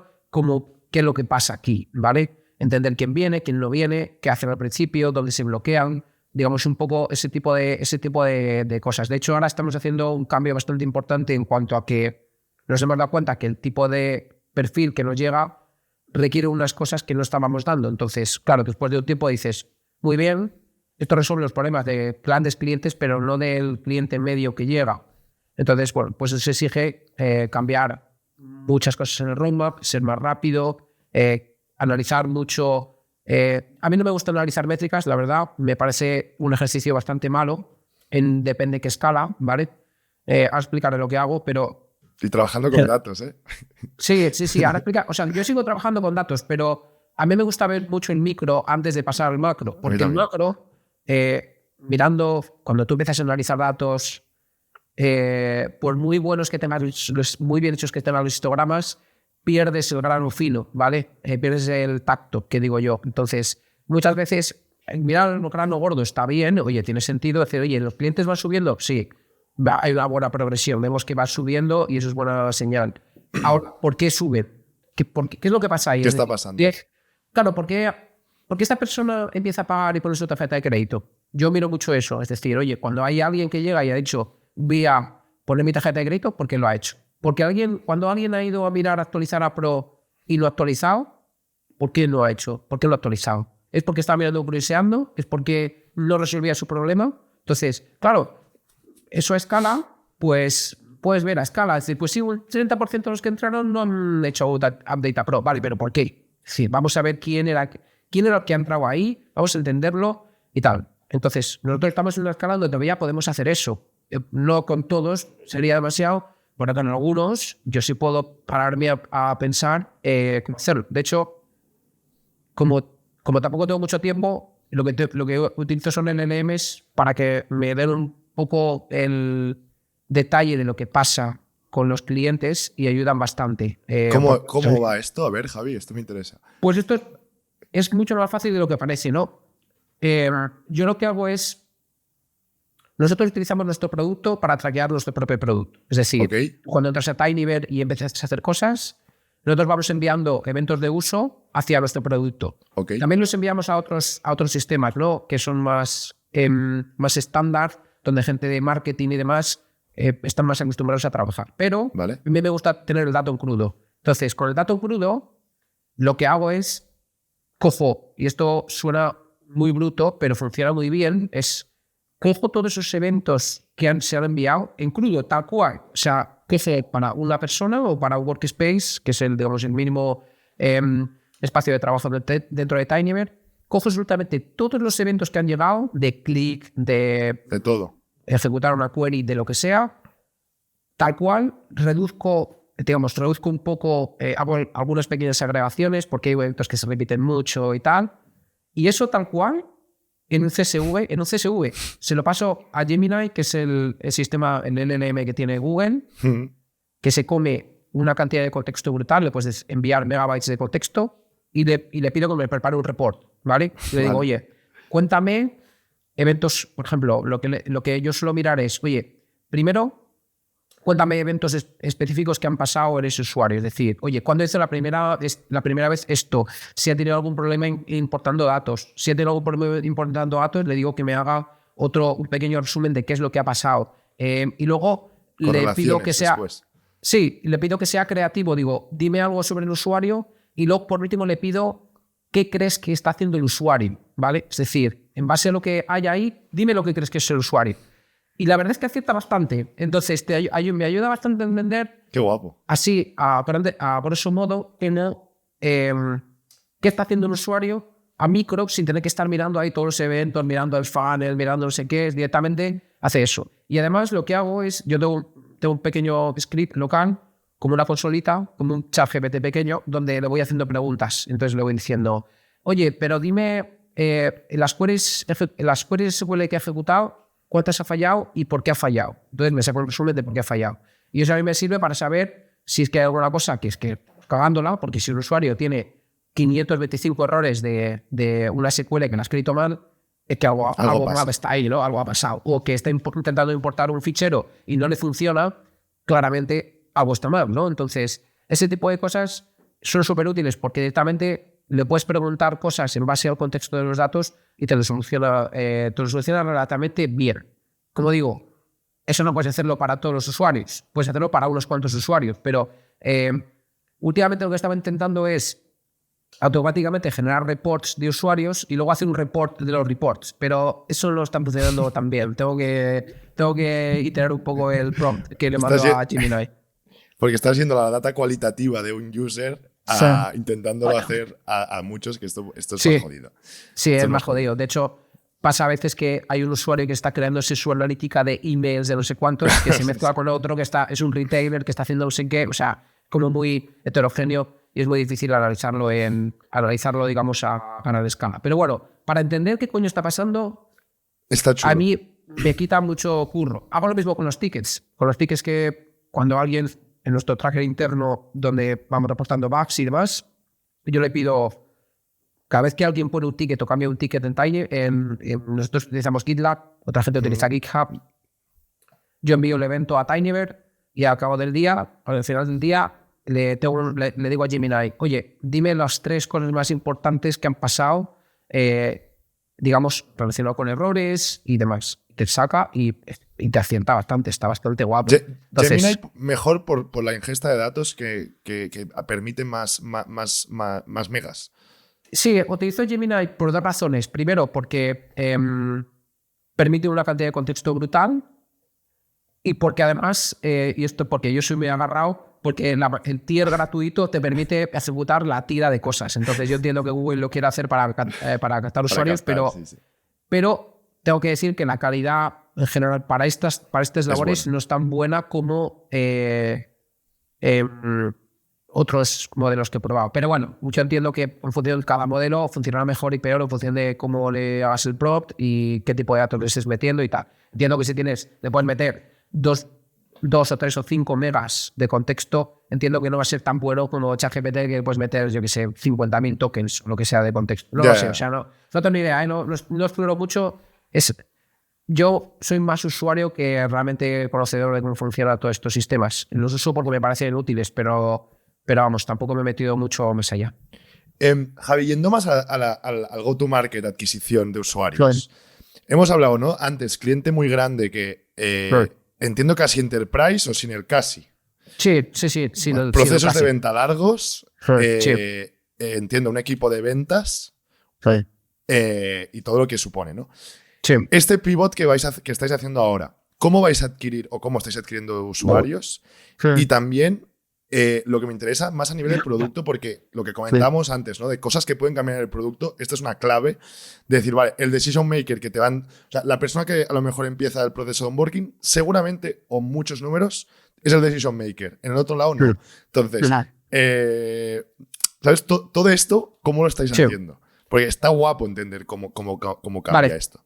[SPEAKER 2] ¿qué es lo que pasa aquí? ¿Vale? Entender quién viene, quién no viene, qué hacen al principio, dónde se bloquean, digamos, un poco ese tipo de cosas. De hecho, ahora estamos haciendo un cambio bastante importante en cuanto a que nos hemos dado cuenta que el tipo de perfil que nos llega requiere unas cosas que no estábamos dando. Entonces, claro, después de un tiempo dices, muy bien, esto resuelve los problemas de grandes clientes, pero no del cliente medio que llega. Entonces, bueno, pues se exige cambiar muchas cosas en el roadmap, ser más rápido, analizar mucho. A mí no me gusta analizar métricas, la verdad, me parece un ejercicio bastante malo, depende de qué escala, ¿vale? Ahora explicaré lo que hago, pero...
[SPEAKER 1] Y trabajando con datos, ¿eh?
[SPEAKER 2] Sí, ahora explica. O sea, yo sigo trabajando con datos, pero a mí me gusta ver mucho el micro antes de pasar al macro, porque el macro, mirando, cuando tú empiezas a analizar datos, por muy buenos que tengas, muy bien hechos que tengan los histogramas, pierdes el grano fino, ¿vale? Pierdes el tacto, que digo yo. Entonces, muchas veces, mirar el grano gordo está bien, oye, tiene sentido decir, oye, ¿los clientes van subiendo? Sí, hay una buena progresión, vemos que va subiendo y eso es buena señal. Ahora, ¿por qué sube? ¿Qué es lo que pasa ahí?
[SPEAKER 1] ¿Qué está pasando?
[SPEAKER 2] Claro, porque esta persona empieza a pagar y pone su tarjeta de crédito. Yo miro mucho eso, es decir, oye, cuando hay alguien que llega y ha dicho, voy a poner mi tarjeta de crédito, ¿por qué lo ha hecho? Porque cuando alguien ha ido a mirar actualizar a Pro y lo ha actualizado, ¿por qué no lo ha hecho? ¿Por qué lo ha actualizado? ¿Es porque estaba mirando curioseando? ¿Es porque no resolvía su problema? Entonces, claro, eso a escala, pues puedes ver a escala. Es decir, pues sí, un 30% de los que entraron no han hecho update a Pro. Vale, pero ¿por qué? Sí, vamos a ver quién era el que ha entrado ahí, vamos a entenderlo y tal. Entonces, nosotros estamos en una escala donde todavía podemos hacer eso. No con todos, sería demasiado. Bueno, con algunos yo sí puedo pararme a pensar cómo hacerlo. De hecho, como tampoco tengo mucho tiempo, lo que utilizo son LLMs para que me den un poco el detalle de lo que pasa con los clientes y ayudan bastante.
[SPEAKER 1] ¿Cómo va esto? A ver, Javi, esto me interesa.
[SPEAKER 2] Pues esto es mucho más fácil de lo que parece, ¿no? Yo lo que hago es... Nosotros utilizamos nuestro producto para traquear nuestro propio producto. Es decir, cuando entras a Tinybear y empiezas a hacer cosas, nosotros vamos enviando eventos de uso hacia nuestro producto. También los enviamos a otros sistemas, ¿no? Que son más estándar, donde gente de marketing y demás están más acostumbrados a trabajar. Pero a mí me gusta tener el dato en crudo. Entonces, con el dato en crudo, lo que hago es cojo, y esto suena muy bruto, pero funciona muy bien, cojo todos esos eventos que se han enviado en crudo, tal cual. O sea, que sea para una persona o para un workspace, que es el mínimo espacio de trabajo dentro de Tinybear. Cojo absolutamente todos los eventos que han llegado, de click, de
[SPEAKER 1] todo,
[SPEAKER 2] ejecutar una query, de lo que sea, tal cual, reduzco un poco, hago algunas pequeñas agregaciones, porque hay eventos que se repiten mucho y tal, y eso tal cual, en un CSV, se lo paso a Gemini, que es el sistema, el LLM que tiene Google, que se come una cantidad de contexto brutal, le puedes enviar megabytes de contexto y le pido que me prepare un report, ¿vale? Y le digo, oye, cuéntame eventos, por ejemplo, lo que yo suelo mirar es, oye, primero, cuéntame eventos específicos que han pasado en ese usuario. Es decir, oye, ¿cuándo hizo la primera vez esto? Si ha tenido algún problema importando datos. Si ha tenido algún problema importando datos, le digo que me haga un pequeño resumen de qué es lo que ha pasado. Y luego le pido que sea... Después. Sí, le pido que sea creativo. Digo, dime algo sobre el usuario y luego, por último, le pido qué crees que está haciendo el usuario, ¿vale? Es decir, en base a lo que hay ahí, dime lo que crees que es el usuario. Y la verdad es que acierta bastante. Entonces, me ayuda bastante a entender.
[SPEAKER 1] Qué guapo.
[SPEAKER 2] Así, por ese modo, qué está haciendo un usuario a micro, sin tener que estar mirando ahí todos los eventos, mirando el funnel, mirando no sé qué, directamente hace eso. Y además, lo que hago es, yo tengo un pequeño script local, como una consolita, como un chat GPT pequeño, donde le voy haciendo preguntas. Entonces le voy diciendo, oye, pero dime, las queries SQL que ha ejecutado, ¿cuántas ha fallado y por qué ha fallado? Entonces me saco el resumen de por qué ha fallado. Y eso a mí me sirve para saber si es que hay alguna cosa que es que cagándola, porque si un usuario tiene 525 errores de una SQL que la ha escrito mal, es que algo mal está ahí, ¿no? Algo ha pasado. O que está intentando importar un fichero y no le funciona, claramente algo está mal, ¿no? Entonces, ese tipo de cosas son súper útiles porque directamente le puedes preguntar cosas en base al contexto de los datos y te lo soluciona relativamente bien. Como digo, eso no puedes hacerlo para todos los usuarios, puedes hacerlo para unos cuantos usuarios, pero últimamente lo que estaba intentando es automáticamente generar reports de usuarios y luego hacer un report de los reports, pero eso no está funcionando tan bien. Tengo que iterar un poco el prompt que le mando a Gemini.
[SPEAKER 1] Porque estás haciendo la data cualitativa de un user intentándolo hacer a muchos, que esto es más jodido.
[SPEAKER 2] Sí, es más jodido. De hecho, pasa a veces que hay un usuario que está creándose su analítica de emails de no sé cuántos, que se mezcla con otro que es un retailer que está haciendo no sé qué, o sea, como muy heterogéneo y es muy difícil analizarlo, digamos, a gran escala. Pero bueno, para entender qué coño está pasando,
[SPEAKER 1] está chulo.
[SPEAKER 2] A mí me quita mucho curro. Hago lo mismo con los tickets. Con los tickets que cuando alguien en nuestro tracker interno, donde vamos reportando bugs y demás, yo le pido, cada vez que alguien pone un ticket o cambia un ticket en Tiny, nosotros utilizamos GitLab, otra gente utiliza GitHub, yo envío el evento a Tinybird y al cabo del día, al final del día, le digo a Gemini, oye, dime las 3 cosas más importantes que han pasado, digamos, relacionado con errores y demás. Te saca y te acierta bastante, está bastante guapo.
[SPEAKER 1] Entonces, Gemini mejor por la ingesta de datos que permite más megas.
[SPEAKER 2] Sí, utilizo Gemini por 2 razones. Primero, porque permite una cantidad de contexto brutal y porque además, y esto porque yo soy muy agarrado, porque el tier gratuito te permite ejecutar la tira de cosas. Entonces yo entiendo que Google lo quiere hacer para captar usuarios, pero tengo que decir que la calidad en general para estas labores no es tan buena como otros modelos que he probado. Pero bueno, yo entiendo que en función de cada modelo funcionará mejor y peor en función de cómo le hagas el prompt y qué tipo de datos le estés metiendo y tal. Entiendo que si le puedes meter 2 o 3 o 5 megas de contexto, entiendo que no va a ser tan bueno como ChatGPT, que puedes meter, yo que sé, 50.000 tokens o lo que sea de contexto. No lo sé, o sea, no tengo ni idea, no exploro mucho. Yo soy más usuario que realmente conocedor de cómo funcionan todos estos sistemas. Los uso porque me parecen útiles, pero vamos, tampoco me he metido mucho más allá.
[SPEAKER 1] Javi, yendo más al go-to-market, adquisición de usuarios. Hemos hablado, ¿no? Antes, cliente muy grande que entiendo casi enterprise o sin el casi.
[SPEAKER 2] Sí.
[SPEAKER 1] Procesos de venta largos. Entiendo, un equipo de ventas. Y todo lo que supone, ¿no?
[SPEAKER 2] Sí.
[SPEAKER 1] Este pivot que estáis haciendo ahora, ¿cómo vais a adquirir o cómo estáis adquiriendo usuarios? Y también lo que me interesa más a nivel del producto, porque lo que comentábamos antes, ¿no? De cosas que pueden cambiar el producto, esta es una clave de decir, vale, el decision maker que te van... O sea, la persona que a lo mejor empieza el proceso de onboarding, seguramente, o muchos números, es el decision maker. En el otro lado, no. Entonces, ¿sabes? Todo esto, ¿cómo lo estáis haciendo? Porque está guapo entender cómo cambia esto.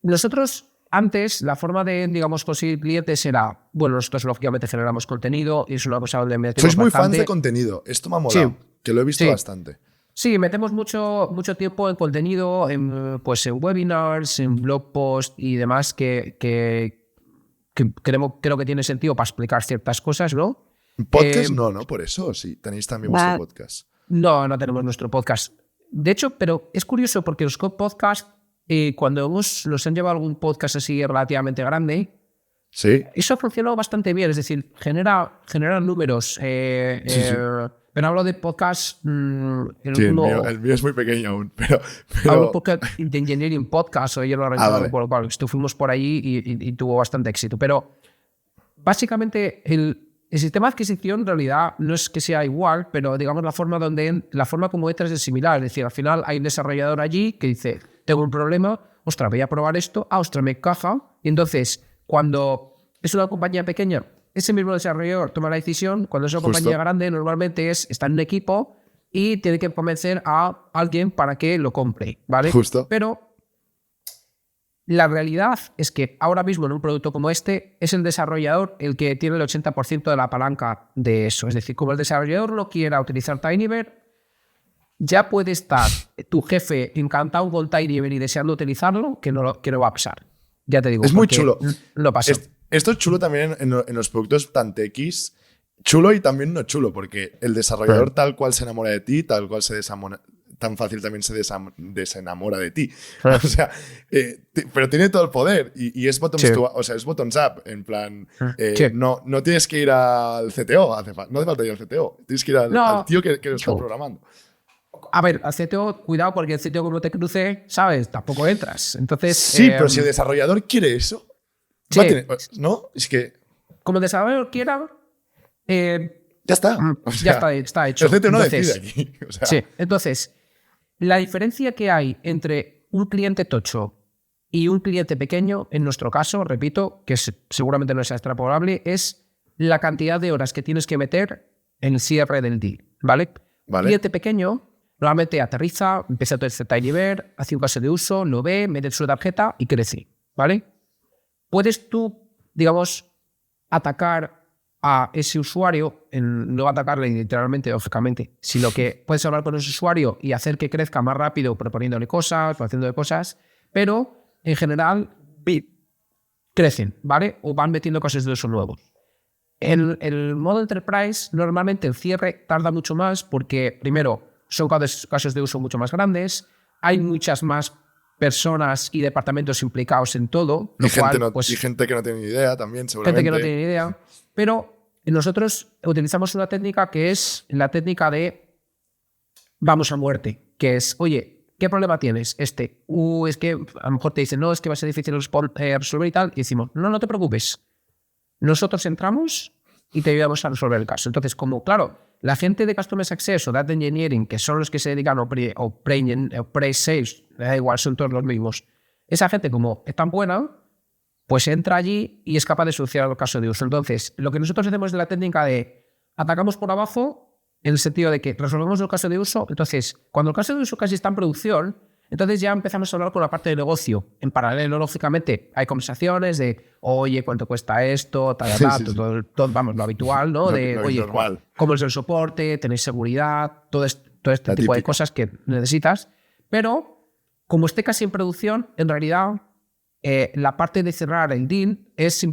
[SPEAKER 2] Nosotros, antes, la forma de, digamos, conseguir clientes era... Bueno, nosotros lógicamente generamos contenido y es una cosa donde metemos
[SPEAKER 1] Sois muy
[SPEAKER 2] bastante.
[SPEAKER 1] fans de contenido. Esto me ha molado, que lo he visto bastante.
[SPEAKER 2] Sí, metemos mucho tiempo en contenido, en webinars, en blog posts y demás que creo que tiene sentido para explicar ciertas cosas, ¿no?
[SPEAKER 1] Podcast no, por eso sí. Tenéis también vuestro podcast.
[SPEAKER 2] No tenemos nuestro podcast. De hecho, pero es curioso porque los podcasts, cuando nos han llevado algún podcast así relativamente grande, eso ha funcionado bastante bien. Es decir, genera números. Pero hablo de podcasts...
[SPEAKER 1] el mío es muy pequeño aún, pero...
[SPEAKER 2] Hablo de podcast de Engineering Podcast, o yo lo recuerdo, por lo cual fuimos por allí y tuvo bastante éxito. Pero básicamente el sistema de adquisición en realidad no es que sea igual, pero digamos la forma como entras es similar. Es decir, al final hay un desarrollador allí que dice, tengo un problema, ostras, voy a probar esto, ostras, me encaja. Y entonces, cuando es una compañía pequeña, ese mismo desarrollador toma la decisión. Cuando es una compañía grande, normalmente está en un equipo y tiene que convencer a alguien para que lo compre, ¿vale?
[SPEAKER 1] Justo.
[SPEAKER 2] Pero la realidad es que ahora mismo en un producto como este es el desarrollador el que tiene el 80% de la palanca de eso. Es decir, como el desarrollador no quiera utilizar Tinybird, ya puede estar tu jefe encantado con Tinybird y deseando utilizarlo, que no va a pasar. Ya te digo.
[SPEAKER 1] Es muy chulo.
[SPEAKER 2] No pasa.
[SPEAKER 1] Esto es chulo también en los productos tan techis. chulo y también no chulo, porque el desarrollador tal cual se enamora de ti, tal cual tan fácil también se desenamora de ti. O sea, pero tiene todo el poder y es es bottoms up, en plan, no tienes que ir al CTO, no hace falta ir al CTO, tienes que ir al tío que lo está programando.
[SPEAKER 2] A ver, al CTO, cuidado, porque el CTO como te cruce, ¿sabes? Tampoco entras. Entonces,
[SPEAKER 1] sí, pero si el desarrollador quiere eso,
[SPEAKER 2] sí,
[SPEAKER 1] ¿no? Es que...
[SPEAKER 2] Como el desarrollador quiera...
[SPEAKER 1] ya está. O sea,
[SPEAKER 2] ya está hecho.
[SPEAKER 1] El CTO no decide aquí. O sea.
[SPEAKER 2] Sí, entonces, la diferencia que hay entre un cliente tocho y un cliente pequeño, en nuestro caso, repito, que seguramente no es extrapolable, es la cantidad de horas que tienes que meter en el cierre del deal, ¿vale? Un cliente pequeño normalmente aterriza, empieza todo este TinyBear, hace un caso de uso, lo ve, mete su tarjeta y crece, ¿vale? Puedes tú, digamos, atacar a ese usuario, no atacarle literalmente, lógicamente, sino que puedes hablar con ese usuario y hacer que crezca más rápido proponiéndole cosas, haciéndole cosas, pero en general crecen, ¿vale? O van metiendo casos de uso nuevos. En el modo Enterprise, normalmente el cierre tarda mucho más porque, primero, son casos de uso mucho más grandes, hay muchas más personas y departamentos implicados en todo.
[SPEAKER 1] Y gente que no tiene ni idea también, seguramente.
[SPEAKER 2] Gente que no tiene ni idea. Pero nosotros utilizamos una técnica que es la técnica de vamos a muerte, que es, oye, ¿qué problema tienes? Es que a lo mejor te dicen, no, es que va a ser difícil resolver y tal, y decimos, no te preocupes. Nosotros entramos y te ayudamos a resolver el caso. Entonces, como, claro, la gente de Customer Success o Data Engineering, que son los que se dedican o pre-sales, da igual, son todos los mismos. Esa gente, como es tan buena, pues entra allí y es capaz de solucionar el caso de uso. Entonces, lo que nosotros hacemos es la técnica de atacamos por abajo, en el sentido de que resolvemos el caso de uso. Entonces, cuando el caso de uso casi está en producción, entonces ya empezamos a hablar con la parte de negocio. En paralelo, lógicamente, hay conversaciones de, oye, ¿cuánto cuesta esto? Todo, vamos, lo habitual, ¿no? Oye, ¿cómo es el soporte? ¿Tenéis seguridad? Todo este tipo de cosas que necesitas. Pero, como esté casi en producción, en realidad, la parte de cerrar el deal es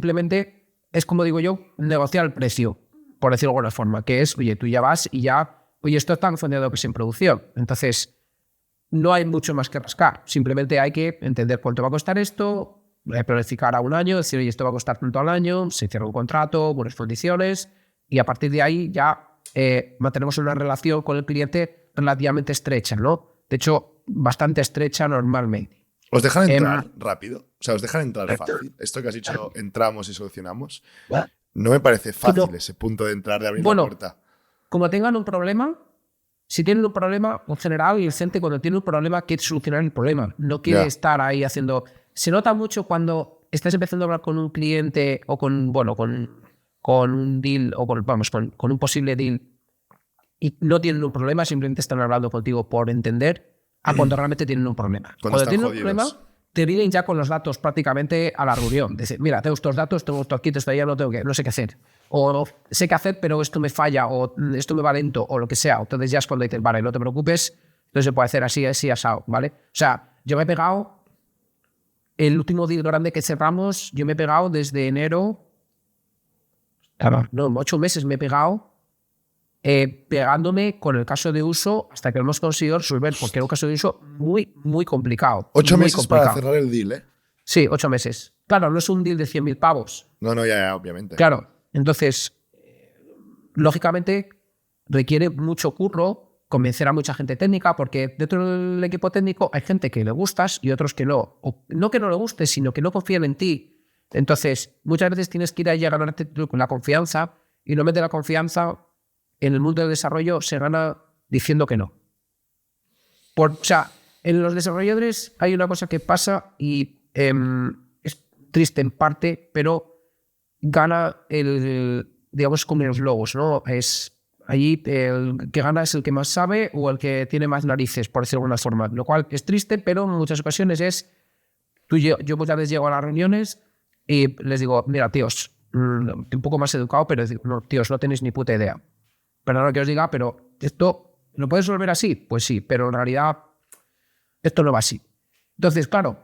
[SPEAKER 2] como digo yo, negociar el precio, por decirlo de alguna forma, que es, oye, tú ya vas y oye, esto está funcionando que es en producción. Entonces, no hay mucho más que rascar. Simplemente hay que entender cuánto va a costar esto, planificar a un año, decir, oye, esto va a costar tanto al año, se cierra un contrato, buenas condiciones, y a partir de ahí ya mantenemos una relación con el cliente relativamente estrecha, ¿no? De hecho, bastante estrecha normalmente.
[SPEAKER 1] ¿Os dejan entrar rápido? O sea, ¿os dejan entrar fácil? Esto que has dicho, entramos y solucionamos. No me parece fácil ese punto de entrar, de abrir la puerta.
[SPEAKER 2] Como tengan un problema, si tienen un problema, en general, el cliente cuando tiene un problema quiere solucionar el problema. No quiere estar ahí haciendo... Se nota mucho cuando estás empezando a hablar con un cliente o con un deal o con un posible deal y no tienen un problema, simplemente están hablando contigo por entender a cuando realmente tienen un problema. Cuando tienen un problema, te vienen ya con los datos prácticamente a la reunión. Decir, mira, tengo estos datos, tengo esto aquí, esto allá, no sé qué hacer. O sé qué hacer, pero esto me falla, o esto me va lento, o lo que sea. Entonces ya es cuando dices, vale, no te preocupes, entonces se puede hacer así, asado, ¿vale? O sea, yo me he pegado, el último deal grande que cerramos, yo me he pegado desde enero, 8 meses me he pegado, pegándome con el caso de uso hasta que lo hemos conseguido resolver, porque era un caso de uso muy, muy complicado.
[SPEAKER 1] 8 meses para cerrar el deal, ¿eh?
[SPEAKER 2] Sí, 8 meses. Claro, no es un deal de 100.000 pavos.
[SPEAKER 1] No, ya, obviamente.
[SPEAKER 2] Claro, entonces, lógicamente, requiere mucho curro convencer a mucha gente técnica, porque dentro del equipo técnico hay gente que le gustas y otros que no. O no que no le gustes, sino que no confían en ti. Entonces, muchas veces tienes que ir ahí a ganarte con la confianza, y normalmente la confianza en el mundo del desarrollo se gana diciendo que no. O sea, en los desarrolladores hay una cosa que pasa y es triste en parte, pero gana digamos, como los logos, ¿no? Allí el que gana es el que más sabe o el que tiene más narices, por decirlo de alguna forma. Lo cual es triste, pero en muchas ocasiones yo muchas veces llego a las reuniones y les digo, mira, tíos, un poco más educado, pero digo, no, tíos, no tenéis ni puta idea. Perdón que os diga, pero esto ¿lo puedes resolver así? Pues sí, pero en realidad esto no va así. Entonces, claro,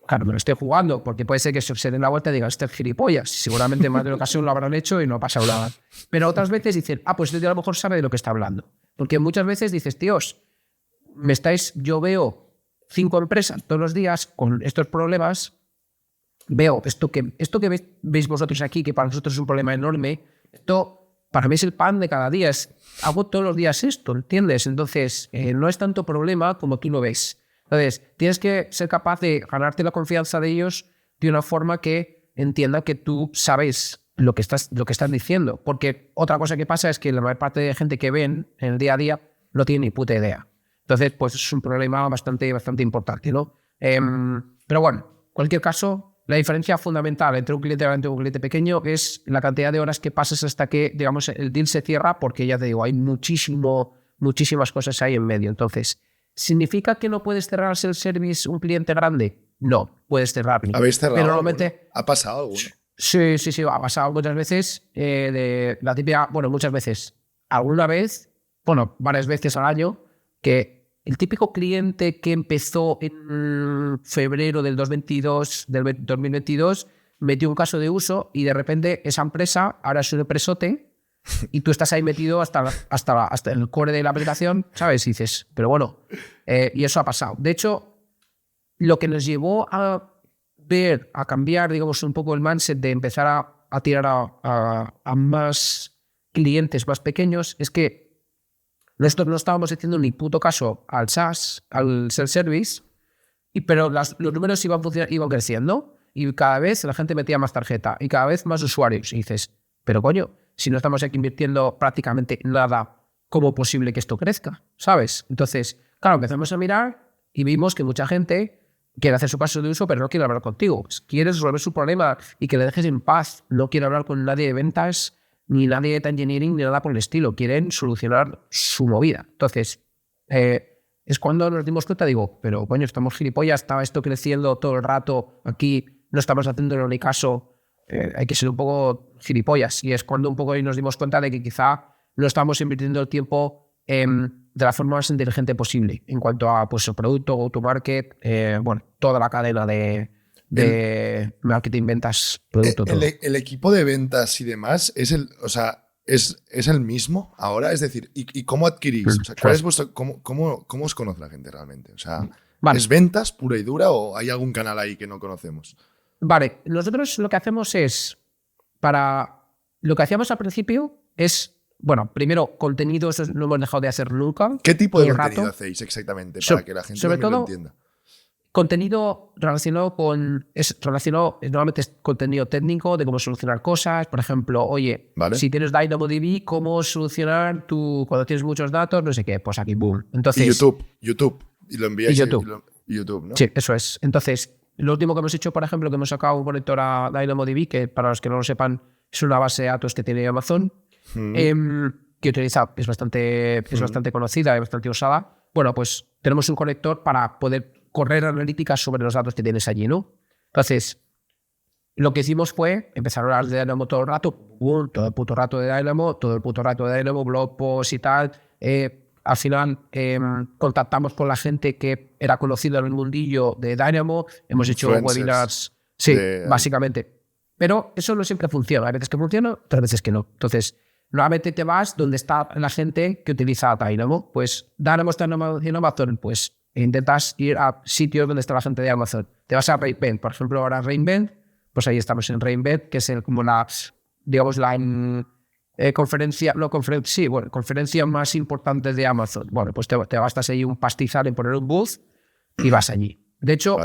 [SPEAKER 2] claro, me lo estoy jugando, porque puede ser que se den la vuelta y digan, este es gilipollas. Seguramente en más de una ocasión lo habrán hecho y no ha pasado nada. Pero otras veces dicen, pues este tío a lo mejor sabe de lo que está hablando. Porque muchas veces dices, tíos, yo veo 5 empresas todos los días con estos problemas, veo esto que veis vosotros aquí, que para nosotros es un problema enorme, esto para mí es el pan de cada día, hago todos los días esto, ¿entiendes? Entonces, no es tanto problema como tú lo ves. Entonces, tienes que ser capaz de ganarte la confianza de ellos de una forma que entiendan que tú sabes lo que estás diciendo. Porque otra cosa que pasa es que la mayor parte de gente que ven en el día a día no tiene ni puta idea. Entonces, pues es un problema bastante importante, ¿no? Pero bueno, en cualquier caso, la diferencia fundamental entre un cliente grande y un cliente pequeño es la cantidad de horas que pases hasta que, digamos, el deal se cierra, porque ya te digo, hay muchísimas cosas ahí en medio. Entonces, ¿significa que no puedes cerrar el self-service un cliente grande? No, puedes cerrarlo.
[SPEAKER 1] ¿Habéis cerrado?
[SPEAKER 2] Pero normalmente,
[SPEAKER 1] ¿Ha pasado alguno?
[SPEAKER 2] Sí, ha pasado muchas veces. La típica, muchas veces. Alguna vez, varias veces al año, que el típico cliente que empezó en febrero del 2022 metió un caso de uso y de repente esa empresa ahora es un empresote y tú estás ahí metido hasta el core de la aplicación, ¿sabes? Y dices, pero bueno, y eso ha pasado. De hecho, lo que nos llevó a cambiar, digamos, un poco el mindset de empezar a tirar a más clientes más pequeños es que nosotros no estábamos haciendo ni puto caso al SaaS, al self-service, pero los números iban creciendo y cada vez la gente metía más tarjeta y cada vez más usuarios. Y dices, pero coño, si no estamos aquí invirtiendo prácticamente nada, ¿cómo es posible que esto crezca? ¿Sabes? Entonces, claro, empezamos a mirar y vimos que mucha gente quiere hacer su caso de uso, pero no quiere hablar contigo. Quiere resolver su problema y que le dejes en paz. No quiere hablar con nadie de ventas, ni nadie de engineering, ni nada por el estilo. Quieren solucionar su movida. Entonces, es cuando nos dimos cuenta, digo, pero coño, estamos gilipollas, estaba esto creciendo todo el rato, aquí no estamos haciendo ni caso, hay que ser un poco gilipollas. Y es cuando un poco ahí nos dimos cuenta de que quizá no estamos invirtiendo el tiempo de la forma más inteligente posible en cuanto a pues, el producto, go-to-market, toda la cadena de marketing, ventas, producto, todo.
[SPEAKER 1] El equipo de ventas y demás es el mismo ahora, es decir, ¿y cómo adquirís? O sea, ¿cuál es vuestro, cómo os conoce la gente realmente? O sea,
[SPEAKER 2] vale.
[SPEAKER 1] ¿Es ventas pura y dura o hay algún canal ahí que no conocemos?
[SPEAKER 2] Vale, nosotros lo que hacemos es, lo que hacíamos al principio es, primero, contenido, eso no hemos dejado de hacer nunca.
[SPEAKER 1] ¿Qué tipo de contenido hacéis exactamente para que la gente
[SPEAKER 2] sobre todo,
[SPEAKER 1] lo entienda?
[SPEAKER 2] Contenido relacionado normalmente es contenido técnico de cómo solucionar cosas. Por ejemplo, oye,
[SPEAKER 1] ¿vale?
[SPEAKER 2] Si tienes DynamoDB, cómo solucionar cuando tienes muchos datos, no sé qué, pues aquí, boom. Entonces,
[SPEAKER 1] y YouTube, y lo enviáis
[SPEAKER 2] a YouTube,
[SPEAKER 1] ¿no?
[SPEAKER 2] Sí, eso es. Entonces, lo último que hemos hecho, por ejemplo, que hemos sacado un conector a DynamoDB, que para los que no lo sepan, es una base de datos que tiene Amazon, que utiliza, es bastante conocida y bastante usada. Pues tenemos un conector para poder correr analíticas sobre los datos que tienes allí, ¿no? Entonces, lo que hicimos fue empezar a hablar de Dynamo todo el rato, todo el puto rato de Dynamo, blog posts y tal. Al final contactamos con la gente que era conocida en el mundillo de Dynamo, hemos hecho webinars, básicamente. Pero eso no siempre funciona, hay veces que funciona, otras veces que no. Entonces, nuevamente te vas donde está la gente que utiliza Dynamo. Pues Dynamo está en Amazon, pues intentas ir a sitios donde está la gente de Amazon. Te vas a Reinvent, por ejemplo, ahora Reinvent, pues ahí estamos en Reinvent, que es como la conferencia más importante de Amazon. Pues te gastas ahí un pastizal en poner un booth y vas allí. De hecho,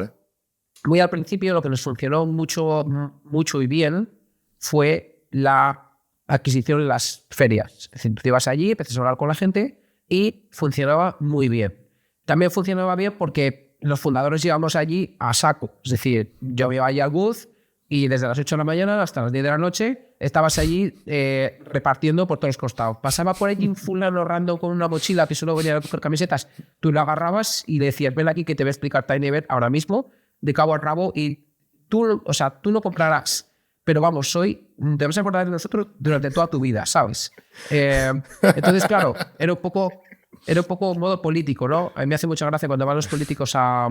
[SPEAKER 2] muy al principio lo que nos funcionó mucho y bien fue la adquisición en las ferias. Es decir, tú te ibas allí, empiezas a hablar con la gente y funcionaba muy bien. También funcionaba bien porque los fundadores íbamos allí a saco. Es decir, yo iba allí al booth y desde las 8 de la mañana hasta las 10 de la noche estabas allí repartiendo por todos los costados. Pasaba por allí un fulano random con una mochila que solo venía a coger camisetas. Tú lo agarrabas y le decías, ven aquí que te voy a explicar TinyBet ahora mismo, de cabo a rabo, y tú no comprarás. Pero vamos, te vas a acordar de nosotros durante toda tu vida, ¿sabes? Entonces, claro, era un poco era un poco modo político, ¿no? A mí me hace mucha gracia cuando van los políticos a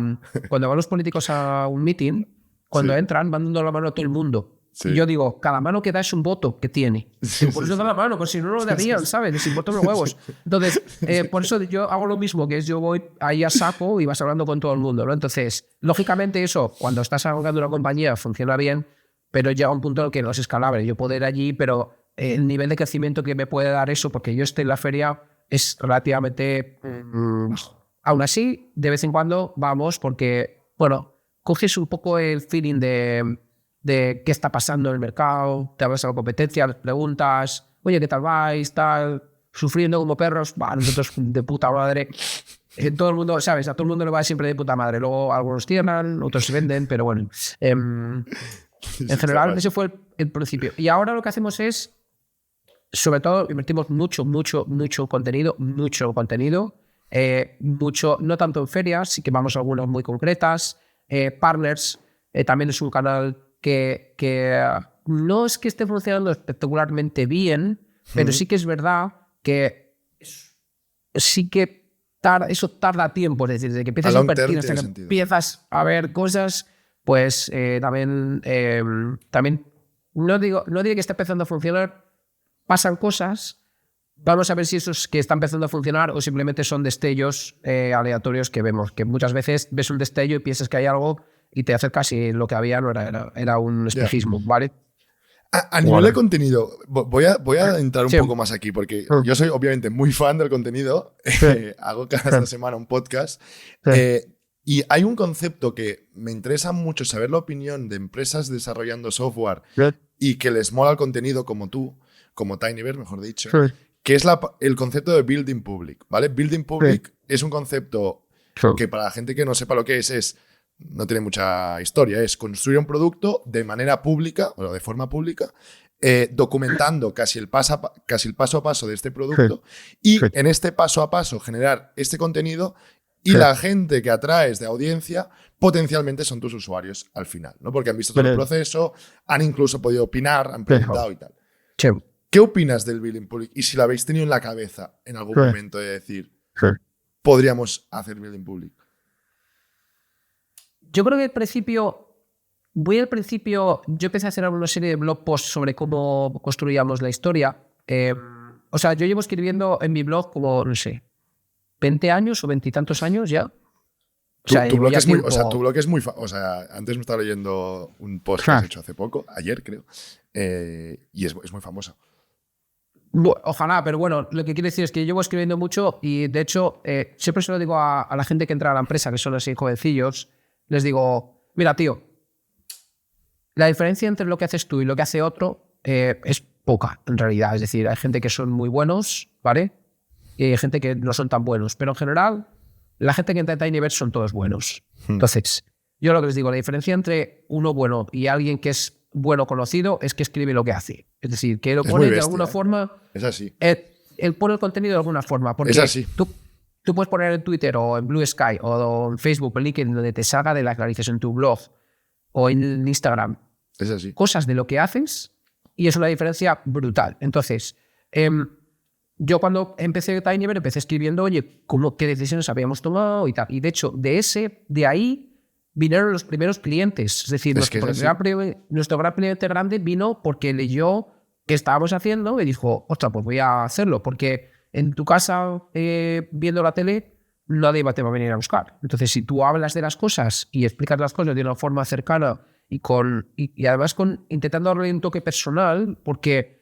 [SPEAKER 2] un meeting, cuando entran, van dando la mano a todo el mundo.
[SPEAKER 1] Sí.
[SPEAKER 2] Y yo digo, cada mano que da es un voto que tiene. Digo, por eso da la mano, pues si no lo darían, ¿sabes? Les importan los huevos. Entonces, por eso yo hago lo mismo, que es yo voy ahí a saco y vas hablando con todo el mundo, ¿no? Entonces, lógicamente eso, cuando estás arrancando una compañía funciona bien, pero llega un punto en el que no es escalable. Yo puedo ir allí, pero el nivel de crecimiento que me puede dar eso, porque yo estoy en la feria, es relativamente bajo. Aún así, de vez en cuando vamos porque, bueno, coges un poco el feeling de qué está pasando en el mercado, te hablas a la competencia, les preguntas, oye, ¿qué tal vais? Tal, sufriendo como perros, bah, nosotros de puta madre. Todo el mundo, ¿sabes? A todo el mundo le va siempre de puta madre. Luego algunos cierran, otros se venden, pero bueno. En general, ese fue el principio. Y ahora lo que hacemos es, sobre todo, invertimos mucho contenido, no tanto en ferias, sí que vamos a algunas muy concretas, partners, también es un canal que no es que esté funcionando espectacularmente bien, pero sí que es verdad que sí que eso tarda tiempo, es decir, desde que empiezas a invertir hasta que empiezas a ver cosas, pues también no diré que está empezando a funcionar, pasan cosas, vamos a ver si esos que están empezando a funcionar o simplemente son destellos aleatorios que vemos, que muchas veces ves un destello y piensas que hay algo y te acercas y lo que había no era un espejismo, ¿vale?
[SPEAKER 1] A nivel de contenido, voy a entrar un poco más aquí, porque yo soy obviamente muy fan del contenido, hago cada semana un podcast, y hay un concepto que me interesa mucho saber la opinión de empresas desarrollando software y que les mola el contenido como tú, como TinyBird, mejor dicho, que es el concepto de Building Public, ¿vale? Building Public es un concepto que para la gente que no sepa lo que es no tiene mucha historia, es construir un producto de manera pública o de forma pública, documentando casi el paso a paso de este producto y en este paso a paso generar este contenido y la gente que atraes de audiencia potencialmente son tus usuarios al final, ¿no? Porque han visto todo el proceso, han incluso podido opinar, han preguntado y tal. ¿Qué opinas del Building Public? Y si lo habéis tenido en la cabeza en algún momento de decir, podríamos hacer Building Public.
[SPEAKER 2] Yo creo que al principio, yo empecé a hacer una serie de blog posts sobre cómo construíamos la historia. O sea, yo llevo escribiendo en mi blog como, no sé, 20 años o 20 y tantos años ya.
[SPEAKER 1] Tu blog es muy... O sea, antes me estaba leyendo un post que has hecho hace poco, ayer creo, y es muy famoso.
[SPEAKER 2] Ojalá, pero bueno, lo que quiero decir es que yo llevo escribiendo mucho y de hecho siempre se lo digo a la gente que entra a la empresa, que son así jovencillos, les digo, mira tío, la diferencia entre lo que haces tú y lo que hace otro es poca en realidad, es decir, hay gente que son muy buenos, ¿vale? Y hay gente que no son tan buenos, pero en general la gente que entra en TinyBird son todos buenos. Entonces, yo lo que les digo, la diferencia entre uno bueno y alguien que es bueno conocido es que escribe lo que hace. Es decir, que lo pone de alguna forma.
[SPEAKER 1] Es así.
[SPEAKER 2] Él pone el contenido de alguna forma. Porque
[SPEAKER 1] es así.
[SPEAKER 2] Tú puedes poner en Twitter o en Blue Sky o en Facebook o en LinkedIn donde te salga de las narices en tu blog o en Instagram.
[SPEAKER 1] Es así.
[SPEAKER 2] Cosas de lo que haces y es una diferencia brutal. Entonces, yo cuando empecé TinyBird empecé escribiendo, oye, qué decisiones habíamos tomado y tal. Y de hecho, de ahí vinieron los primeros clientes. Es decir, nuestro gran cliente grande vino porque leyó qué estábamos haciendo y dijo, ostras, pues voy a hacerlo. Porque en tu casa, viendo la tele, nadie te va a venir a buscar. Entonces, si tú hablas de las cosas y explicas las cosas de una forma cercana y además intentando darle un toque personal, porque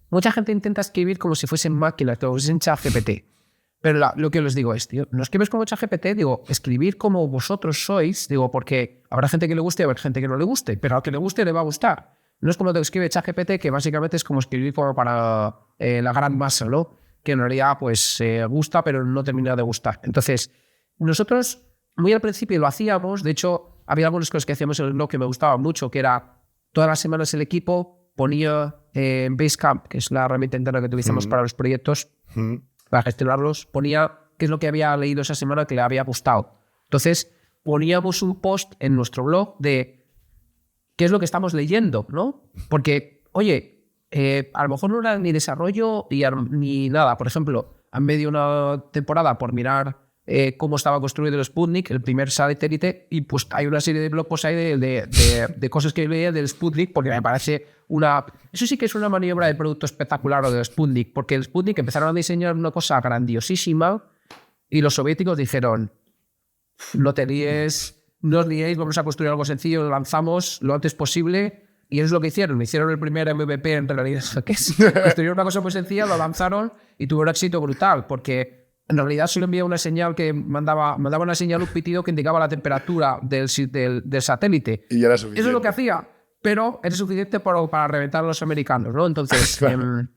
[SPEAKER 2] mucha gente intenta escribir como si fuesen máquinas, como si fuesen ChatGPT. Pero lo que les digo es, tío, no escribes como ChatGPT, digo, escribir como vosotros sois, digo, porque habrá gente que le guste y habrá gente que no le guste, pero al que le guste le va a gustar. No es como lo que escribe ChatGPT, que básicamente es como escribir como para la gran masa, ¿no? Que en realidad pues gusta, pero no termina de gustar. Entonces, nosotros muy al principio lo hacíamos, de hecho, había algunas cosas que hacíamos en el blog que me gustaban mucho, que era todas las semanas el equipo ponía en Basecamp, que es la herramienta interna que utilizamos para los proyectos, para gestionarlos, ponía qué es lo que había leído esa semana que le había gustado. Entonces, poníamos un post en nuestro blog de qué es lo que estamos leyendo, ¿no? Porque, oye, a lo mejor no era ni desarrollo ni nada. Por ejemplo, a medio una temporada por mirar cómo estaba construido el Sputnik, el primer satélite, y pues hay una serie de blog posts ahí de cosas que leía del Sputnik, porque me parece eso sí que es una maniobra de producto espectacular, lo del Sputnik, porque el Sputnik empezaron a diseñar una cosa grandiosísima y los soviéticos dijeron, no os liéis, vamos a construir algo sencillo, lo lanzamos lo antes posible, y eso es lo que hicieron. Hicieron el primer MVP en realidad, que es construyeron una cosa muy sencilla, lo lanzaron y tuvo un éxito brutal, porque en realidad solo enviaba una señal que mandaba una señal, un pitido que indicaba la temperatura del satélite.
[SPEAKER 1] Y era suficiente.
[SPEAKER 2] Eso es lo que hacía, pero era suficiente para reventar a los americanos, ¿no? Entonces,
[SPEAKER 1] claro.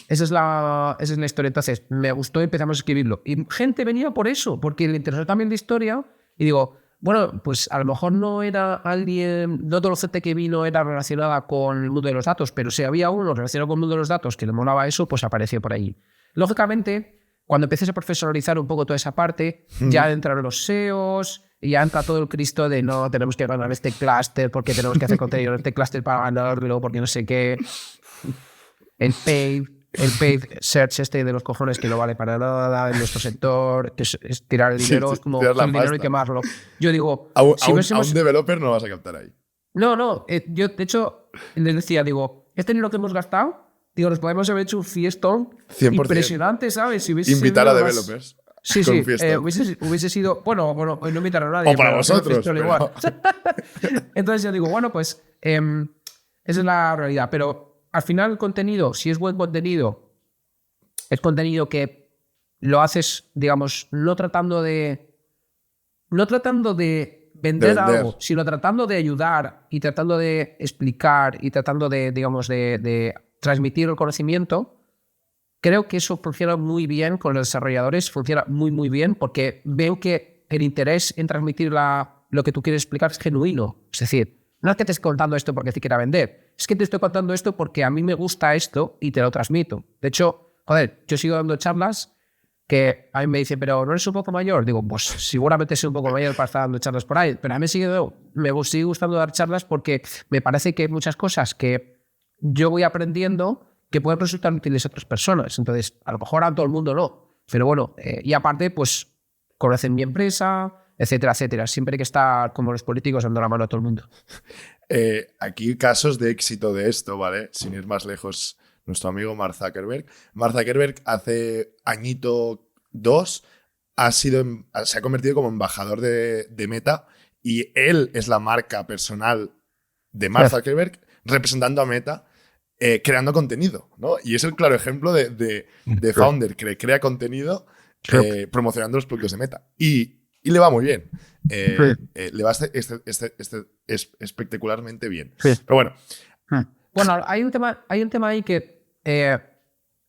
[SPEAKER 2] esa es la historia. Entonces, me gustó y empezamos a escribirlo. Y gente venía por eso, porque le interesó también la historia. Y digo, bueno, pues a lo mejor no era alguien, no toda la gente que vino era relacionada con el mundo de los datos, pero si había uno relacionado con el mundo de los datos que le molaba eso, pues apareció por ahí. Lógicamente, cuando empieces a profesionalizar un poco toda esa parte, ya entraron los SEOs y ya entra todo el Cristo de no, tenemos que ganar este clúster porque tenemos que hacer contenido en este clúster para ganarlo, porque no sé qué. El paid search de los cojones que no vale para nada en nuestro sector, que es tirar el dinero, es como el dinero y quemarlo. Yo digo,
[SPEAKER 1] a un developer no lo vas a captar ahí.
[SPEAKER 2] No, yo de hecho les decía, digo, este dinero que hemos gastado, digo, nos podemos haber hecho un fiestón
[SPEAKER 1] 100%.
[SPEAKER 2] Impresionante, ¿sabes? Si
[SPEAKER 1] invitar a developers.
[SPEAKER 2] Sí, hubiese sido, bueno, no invitar a nadie.
[SPEAKER 1] O para vosotros. Pero...
[SPEAKER 2] igual. Entonces yo digo, bueno, pues esa es la realidad, pero al final el contenido, si es buen contenido, es contenido que lo haces, digamos, no tratando de vender algo, sino tratando de ayudar y tratando de explicar y tratando de, digamos, de transmitir el conocimiento. Creo que eso funciona muy bien con los desarrolladores, funciona muy, muy bien, porque veo que el interés en transmitir lo que tú quieres explicar es genuino. Es decir, no es que te esté contando esto porque te quiera vender, es que te estoy contando esto porque a mí me gusta esto y te lo transmito. De hecho, joder, yo sigo dando charlas que a mí me dicen, pero ¿no eres un poco mayor? Digo, pues seguramente soy un poco mayor para estar dando charlas por ahí, pero a mí me sigue gustando dar charlas porque me parece que hay muchas cosas que yo voy aprendiendo que pueden resultar útiles a otras personas. Entonces, a lo mejor a todo el mundo no, pero bueno, y aparte, pues conocen mi empresa, etcétera, etcétera. Siempre hay que estar, como los políticos, dando la mano a todo el mundo.
[SPEAKER 1] Aquí casos de éxito de esto, ¿vale? Sin ir más lejos, nuestro amigo Mark Zuckerberg. Mark Zuckerberg hace añito 2 se ha convertido como embajador de Meta y él es la marca personal de Mark Zuckerberg representando a Meta, creando contenido, ¿no? Y es el claro ejemplo de founder que crea contenido promocionando los productos de Meta. Y le va muy bien. Le va espectacularmente bien. Sí. Pero bueno.
[SPEAKER 2] Bueno, hay un tema ahí que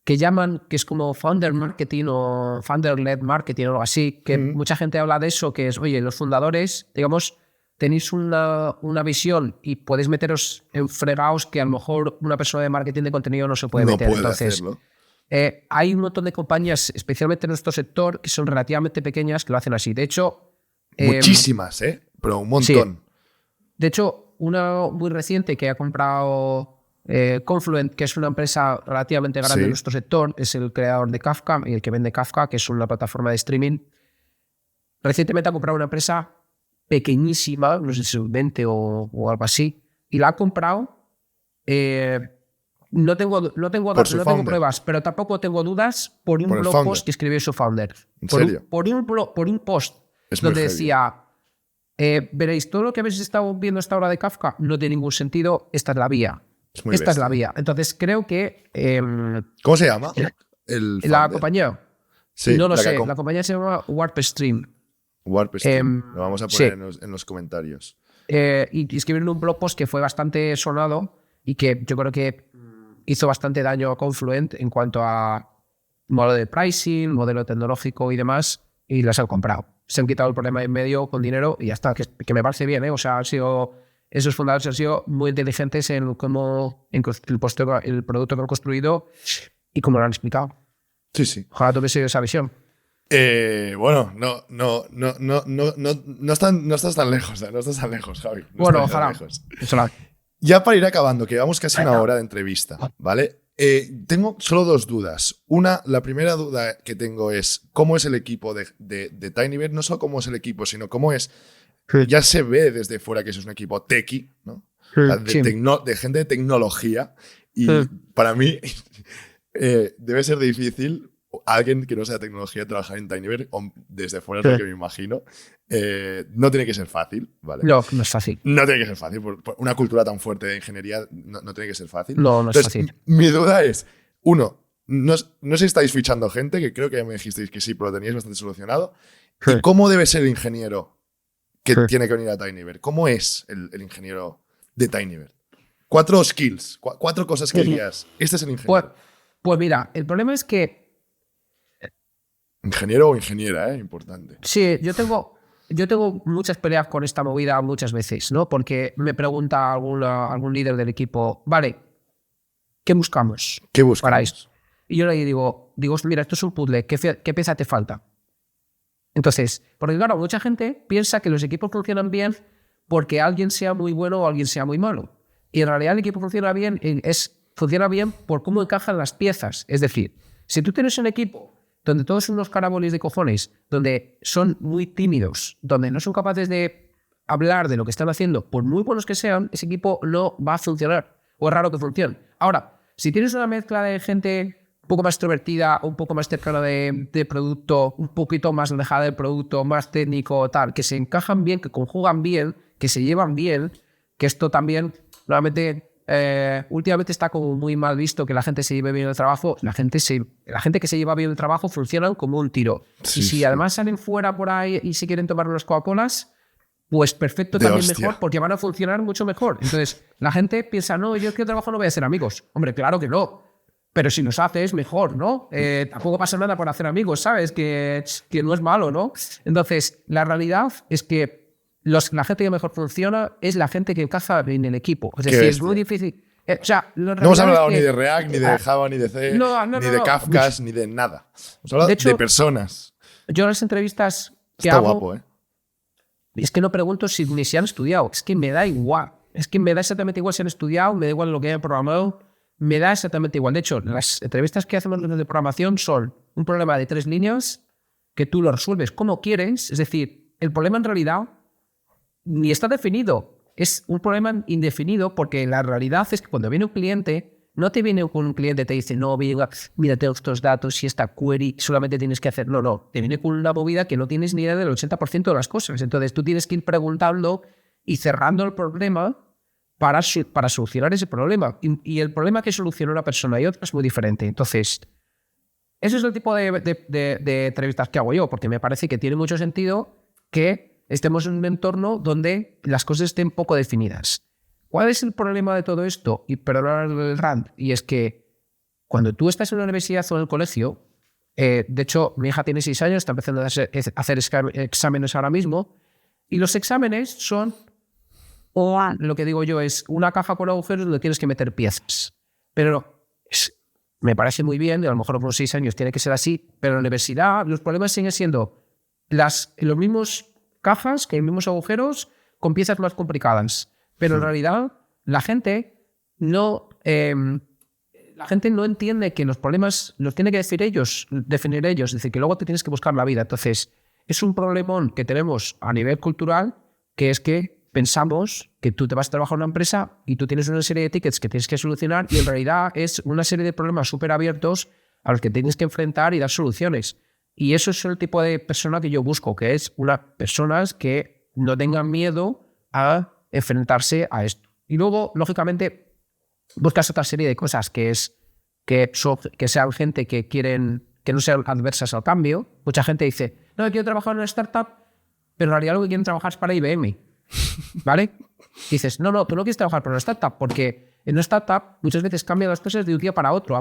[SPEAKER 2] llaman, que es como founder marketing o founder-led marketing o algo así, que mucha gente habla de eso, que es, oye, los fundadores, digamos, tenéis una visión y podéis meteros en fregados que a lo mejor una persona de marketing de contenido no se puede meter.
[SPEAKER 1] Puede
[SPEAKER 2] Entonces,
[SPEAKER 1] hacerlo.
[SPEAKER 2] Hay un montón de compañías, especialmente en nuestro sector, que son relativamente pequeñas, que lo hacen así. De hecho...
[SPEAKER 1] muchísimas, pero un montón.
[SPEAKER 2] Sí. De hecho, una muy reciente que ha comprado Confluent, que es una empresa relativamente grande en nuestro sector, es el creador de Kafka y el que vende Kafka, que es una plataforma de streaming. Recientemente ha comprado una empresa pequeñísima, no sé si 20 o algo así, y la ha comprado... No tengo pruebas, pero tampoco tengo dudas por un blog post que escribió su founder.
[SPEAKER 1] ¿En serio?
[SPEAKER 2] Por un post donde decía, veréis, todo lo que habéis estado viendo hasta ahora de Kafka no tiene ningún sentido, esta es la vía. Es la vía. Entonces creo que...
[SPEAKER 1] ¿Cómo se llama?
[SPEAKER 2] La compañía.
[SPEAKER 1] Sí,
[SPEAKER 2] no lo sé. La compañía se llama WarpStream.
[SPEAKER 1] WarpStream. Lo vamos a poner en los comentarios.
[SPEAKER 2] Y escribieron un blog post que fue bastante sonado y que yo creo que hizo bastante daño a Confluent en cuanto a modelo de pricing, modelo tecnológico y demás, y las han comprado. Se han quitado el problema en medio con dinero y ya está, que me parece bien, ¿eh? O sea, esos fundadores han sido muy inteligentes en cómo el producto que han construido y cómo lo han explicado.
[SPEAKER 1] Sí.
[SPEAKER 2] Ojalá tuviese esa visión.
[SPEAKER 1] Bueno, no estás tan lejos, Javi.
[SPEAKER 2] Ojalá.
[SPEAKER 1] Ya para ir acabando, que llevamos casi una hora de entrevista, ¿vale? Tengo solo 2 dudas. La primera duda que tengo es cómo es el equipo de TinyBird, no solo cómo es el equipo, sino cómo es. Ya se ve desde fuera que es un equipo techie, ¿no? O sea, de gente de tecnología. Y para mí debe ser difícil alguien que no sea tecnología trabajar en TinyBird, desde fuera es lo que me imagino. No tiene que ser fácil, ¿vale?
[SPEAKER 2] No es fácil.
[SPEAKER 1] No tiene que ser fácil. Por una cultura tan fuerte de ingeniería no tiene que ser fácil.
[SPEAKER 2] No es fácil.
[SPEAKER 1] Mi duda es, uno, no sé si estáis fichando gente, que creo que ya me dijisteis que sí, pero lo teníais bastante solucionado. ¿Y cómo debe ser el ingeniero que tiene que venir a TinyBird? ¿Cómo es el ingeniero de TinyBird? 4 skills, 4 cosas que dirías. Este es el ingeniero.
[SPEAKER 2] Pues mira, el problema es que...
[SPEAKER 1] Ingeniero o ingeniera, importante.
[SPEAKER 2] Sí, yo tengo muchas peleas con esta movida muchas veces, ¿no? Porque me pregunta algún líder del equipo, vale, ¿qué buscamos?
[SPEAKER 1] ¿Qué buscamos
[SPEAKER 2] para esto? Y yo le digo, mira, esto es un puzzle, ¿qué pieza te falta? Entonces, porque claro, mucha gente piensa que los equipos funcionan bien porque alguien sea muy bueno o alguien sea muy malo. Y en realidad el equipo funciona bien por cómo encajan las piezas. Es decir, si tú tienes un equipo donde todos son unos carabolis de cojones, donde son muy tímidos, donde no son capaces de hablar de lo que están haciendo, por muy buenos que sean, ese equipo no va a funcionar. O es raro que funcione. Ahora, si tienes una mezcla de gente un poco más extrovertida, un poco más cercana de producto, un poquito más alejada del producto, más técnico, tal, que se encajan bien, que conjugan bien, que se llevan bien, que esto también, nuevamente, últimamente está como muy mal visto que la gente se lleve bien el trabajo. La gente que se lleva bien el trabajo funcionan como un tiro. Sí, y si además salen fuera por ahí y se quieren tomar unas Coca-Colas, pues perfecto, también mejor, porque van a funcionar mucho mejor. Entonces, la gente piensa, no, yo es que el trabajo no voy a hacer amigos. Hombre, claro que no. Pero si los haces, mejor, ¿no? Tampoco pasa nada por hacer amigos, ¿sabes? Que no es malo, ¿no? Entonces, la realidad es que la gente que mejor funciona es la gente que encaja en el equipo. Es decir, es muy difícil.
[SPEAKER 1] No hemos hablado ni de React, ni de Java, ni de C, ni de Kafka, ni de nada. Hemos hablado de personas.
[SPEAKER 2] Yo en las entrevistas que
[SPEAKER 1] Está
[SPEAKER 2] hago...
[SPEAKER 1] guapo, ¿eh?
[SPEAKER 2] Es que no pregunto ni si han estudiado. Es que me da igual. Es que me da exactamente igual si han estudiado, me da igual lo que hayan programado. Me da exactamente igual. De hecho, las entrevistas que hacemos de programación son un problema de 3 líneas que tú lo resuelves como quieres. Es decir, el problema en realidad ni está definido. Es un problema indefinido porque la realidad es que cuando viene un cliente, no te viene con un cliente y te dice, no, mira, tengo estos datos y esta query solamente tienes que hacer. No. Te viene con una movida que no tienes ni idea del 80% de las cosas. Entonces tú tienes que ir preguntando y cerrando el problema para solucionar ese problema. Y el problema que soluciona una persona y otra es muy diferente. Entonces, ese es el tipo de entrevistas que hago yo, porque me parece que tiene mucho sentido que estemos en un entorno donde las cosas estén poco definidas. ¿Cuál es el problema de todo esto? Y perdonad el rant, y es que cuando tú estás en la universidad o en el colegio, de hecho, mi hija tiene 6 años, está empezando a hacer exámenes ahora mismo, y los exámenes son... lo que digo yo es una caja con agujeros donde tienes que meter piezas. Pero me parece muy bien, y a lo mejor por los 6 años tiene que ser así, pero en la universidad los problemas siguen siendo los mismos cajas, que los mismos agujeros, con piezas más complicadas. Pero en realidad la gente no entiende que los problemas los tiene que definir ellos, es decir, que luego te tienes que buscar la vida. Entonces, es un problemón que tenemos a nivel cultural, que es que pensamos que tú te vas a trabajar en una empresa y tú tienes una serie de tickets que tienes que solucionar y en realidad es una serie de problemas súper abiertos a los que tienes que enfrentar y dar soluciones. Y eso es el tipo de persona que yo busco, que es personas que no tengan miedo a enfrentarse a esto. Y luego, lógicamente, buscas otra serie de cosas, que sean gente que no sean adversas al cambio. Mucha gente dice, no, quiero trabajar en una startup, pero en realidad lo que quieren trabajar es para IBM. ¿Vale? Dices, no, tú no quieres trabajar para una startup, porque en una startup muchas veces cambian las cosas de un día para otro.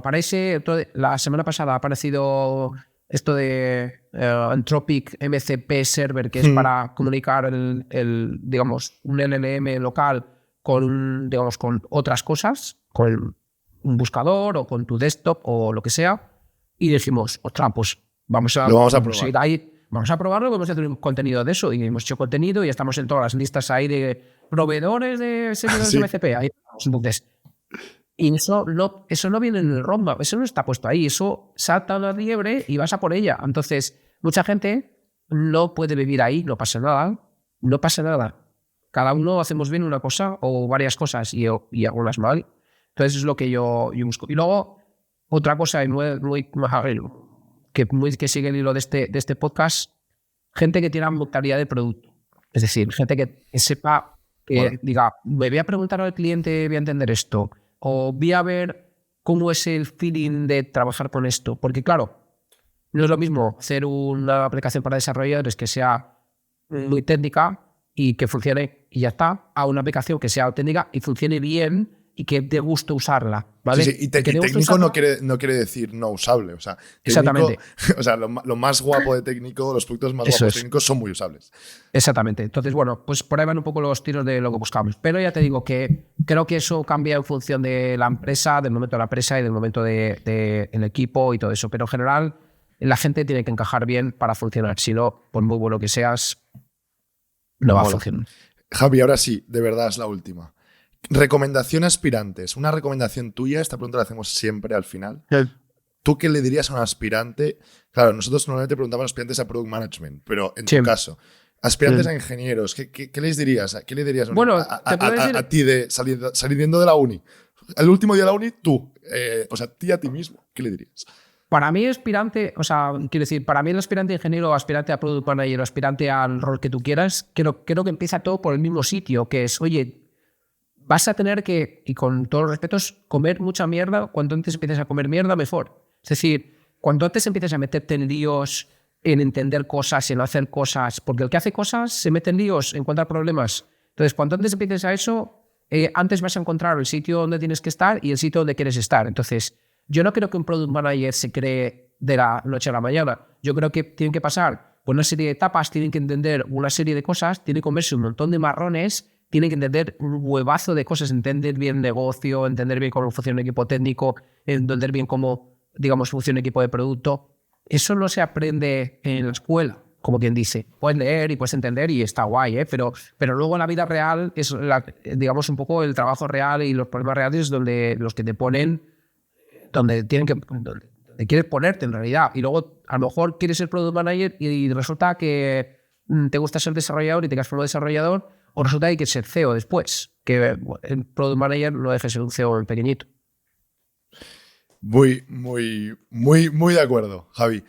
[SPEAKER 2] La semana pasada ha aparecido esto de Anthropic MCP Server, que es para comunicar digamos, un LLM local con otras cosas, con un buscador o con tu desktop o lo que sea. Y dijimos, ostras, pues vamos a
[SPEAKER 1] probar.
[SPEAKER 2] Vamos a probarlo, vamos a hacer un contenido de eso. Y hemos hecho contenido y estamos en todas las listas ahí de proveedores de servidores MCP. Ahí estamos. Entonces, Y eso no viene en el roadmap, eso no está puesto ahí, eso salta una liebre y vas a por ella. Entonces, mucha gente no puede vivir ahí, no pasa nada. Cada uno hacemos bien una cosa o varias cosas y algunas mal. Entonces es lo que yo busco. Y luego, otra cosa que sigue el hilo de este podcast, gente que tiene mentalidad de producto. Es decir, gente que sepa, que diga, me voy a preguntar al cliente, voy a entender esto, o voy a ver cómo es el feeling de trabajar con esto. Porque claro, no es lo mismo hacer una aplicación para desarrolladores que sea muy técnica y que funcione y ya está, a una aplicación que sea técnica y funcione bien y que te guste usarla, ¿vale?
[SPEAKER 1] Sí, y técnico no quiere decir no usable. O sea, técnico,
[SPEAKER 2] exactamente.
[SPEAKER 1] O sea, lo más guapo de técnico, los productos más guapos de técnicos son muy usables.
[SPEAKER 2] Exactamente. Entonces, bueno, pues por ahí van un poco los tiros de lo que buscamos. Pero ya te digo que creo que eso cambia en función de la empresa, del momento de la empresa y del momento del equipo y todo eso. Pero en general, la gente tiene que encajar bien para funcionar. Si no, por muy bueno que seas, no va a funcionar.
[SPEAKER 1] Javi, ahora sí, de verdad es la última. Recomendación a aspirantes. Una recomendación tuya, esta pregunta la hacemos siempre al final.
[SPEAKER 2] Sí.
[SPEAKER 1] ¿Tú qué le dirías a un aspirante? Claro, nosotros normalmente preguntamos a aspirantes a Product Management, pero en tu caso, aspirantes a ingenieros, ¿qué les dirías? ¿Qué le dirías a ti saliendo de la uni? El último día de la uni, tú. A ti mismo, ¿qué le dirías?
[SPEAKER 2] Para mí, aspirante, quiero decir, para mí el aspirante ingeniero, aspirante a Product Manager o aspirante al rol que tú quieras, creo que empieza todo por el mismo sitio, que es, oye, vas a tener que, y con todos los respetos, comer mucha mierda. Cuanto antes empieces a comer mierda, mejor. Es decir, cuanto antes empieces a meterte en líos, en entender cosas, en hacer cosas, porque el que hace cosas se mete en líos, encuentra problemas. Entonces, cuanto antes empieces a eso, antes vas a encontrar el sitio donde tienes que estar y el sitio donde quieres estar. Entonces, yo no creo que un Product Manager se cree de la noche a la mañana. Yo creo que tienen que pasar por una serie de etapas, tienen que entender una serie de cosas, tienen que comerse un montón de marrones, tienen que entender un huevazo de cosas, entender bien negocio, entender bien cómo funciona un equipo técnico, entender bien cómo, digamos, funciona un equipo de producto. Eso no se aprende en la escuela, como quien dice. Puedes leer y puedes entender y está guay, pero luego en la vida real es, digamos, un poco el trabajo real y los problemas reales donde los que te ponen, donde quieres ponerte en realidad. Y luego a lo mejor quieres ser Product Manager y resulta que te gusta ser desarrollador y te quedas como desarrollador. O resulta que hay que ser CEO después, que el Product Manager no deje de ser un CEO en pequeñito.
[SPEAKER 1] Muy de acuerdo, Javi.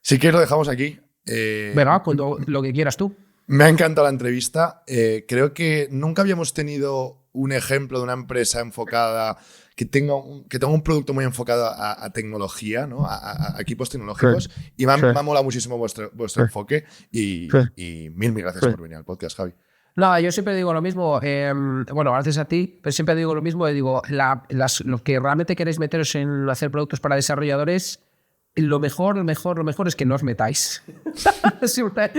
[SPEAKER 1] Si quieres lo dejamos aquí.
[SPEAKER 2] Venga, cuando lo que quieras tú.
[SPEAKER 1] Me ha encantado la entrevista. Creo que nunca habíamos tenido un ejemplo de una empresa enfocada que tenga un producto muy enfocado a tecnología, ¿no? a equipos tecnológicos. Sí. Y me ha molado muchísimo vuestro enfoque. Y mil gracias por venir al podcast, Javi.
[SPEAKER 2] Nada, yo siempre digo lo mismo, gracias a ti, pero siempre digo lo mismo, digo, lo que realmente queréis meteros en hacer productos para desarrolladores, lo mejor es que no os metáis. siempre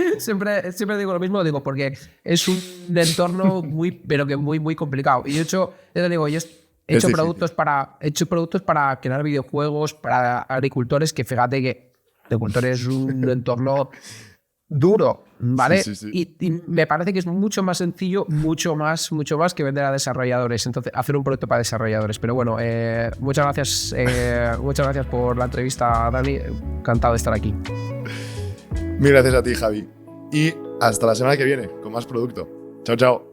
[SPEAKER 2] digo lo mismo, porque es un entorno muy complicado. Y de hecho, yo te digo, yo he hecho productos para crear videojuegos para agricultores, que fíjate que agricultores es un entorno duro, ¿vale? Sí. Y me parece que es mucho más sencillo, mucho más que vender a desarrolladores. Entonces, hacer un producto para desarrolladores. Pero bueno, muchas gracias por la entrevista, Dani. Encantado de estar aquí.
[SPEAKER 1] Mil gracias a ti, Javi. Y hasta la semana que viene con más producto. Chao, chao.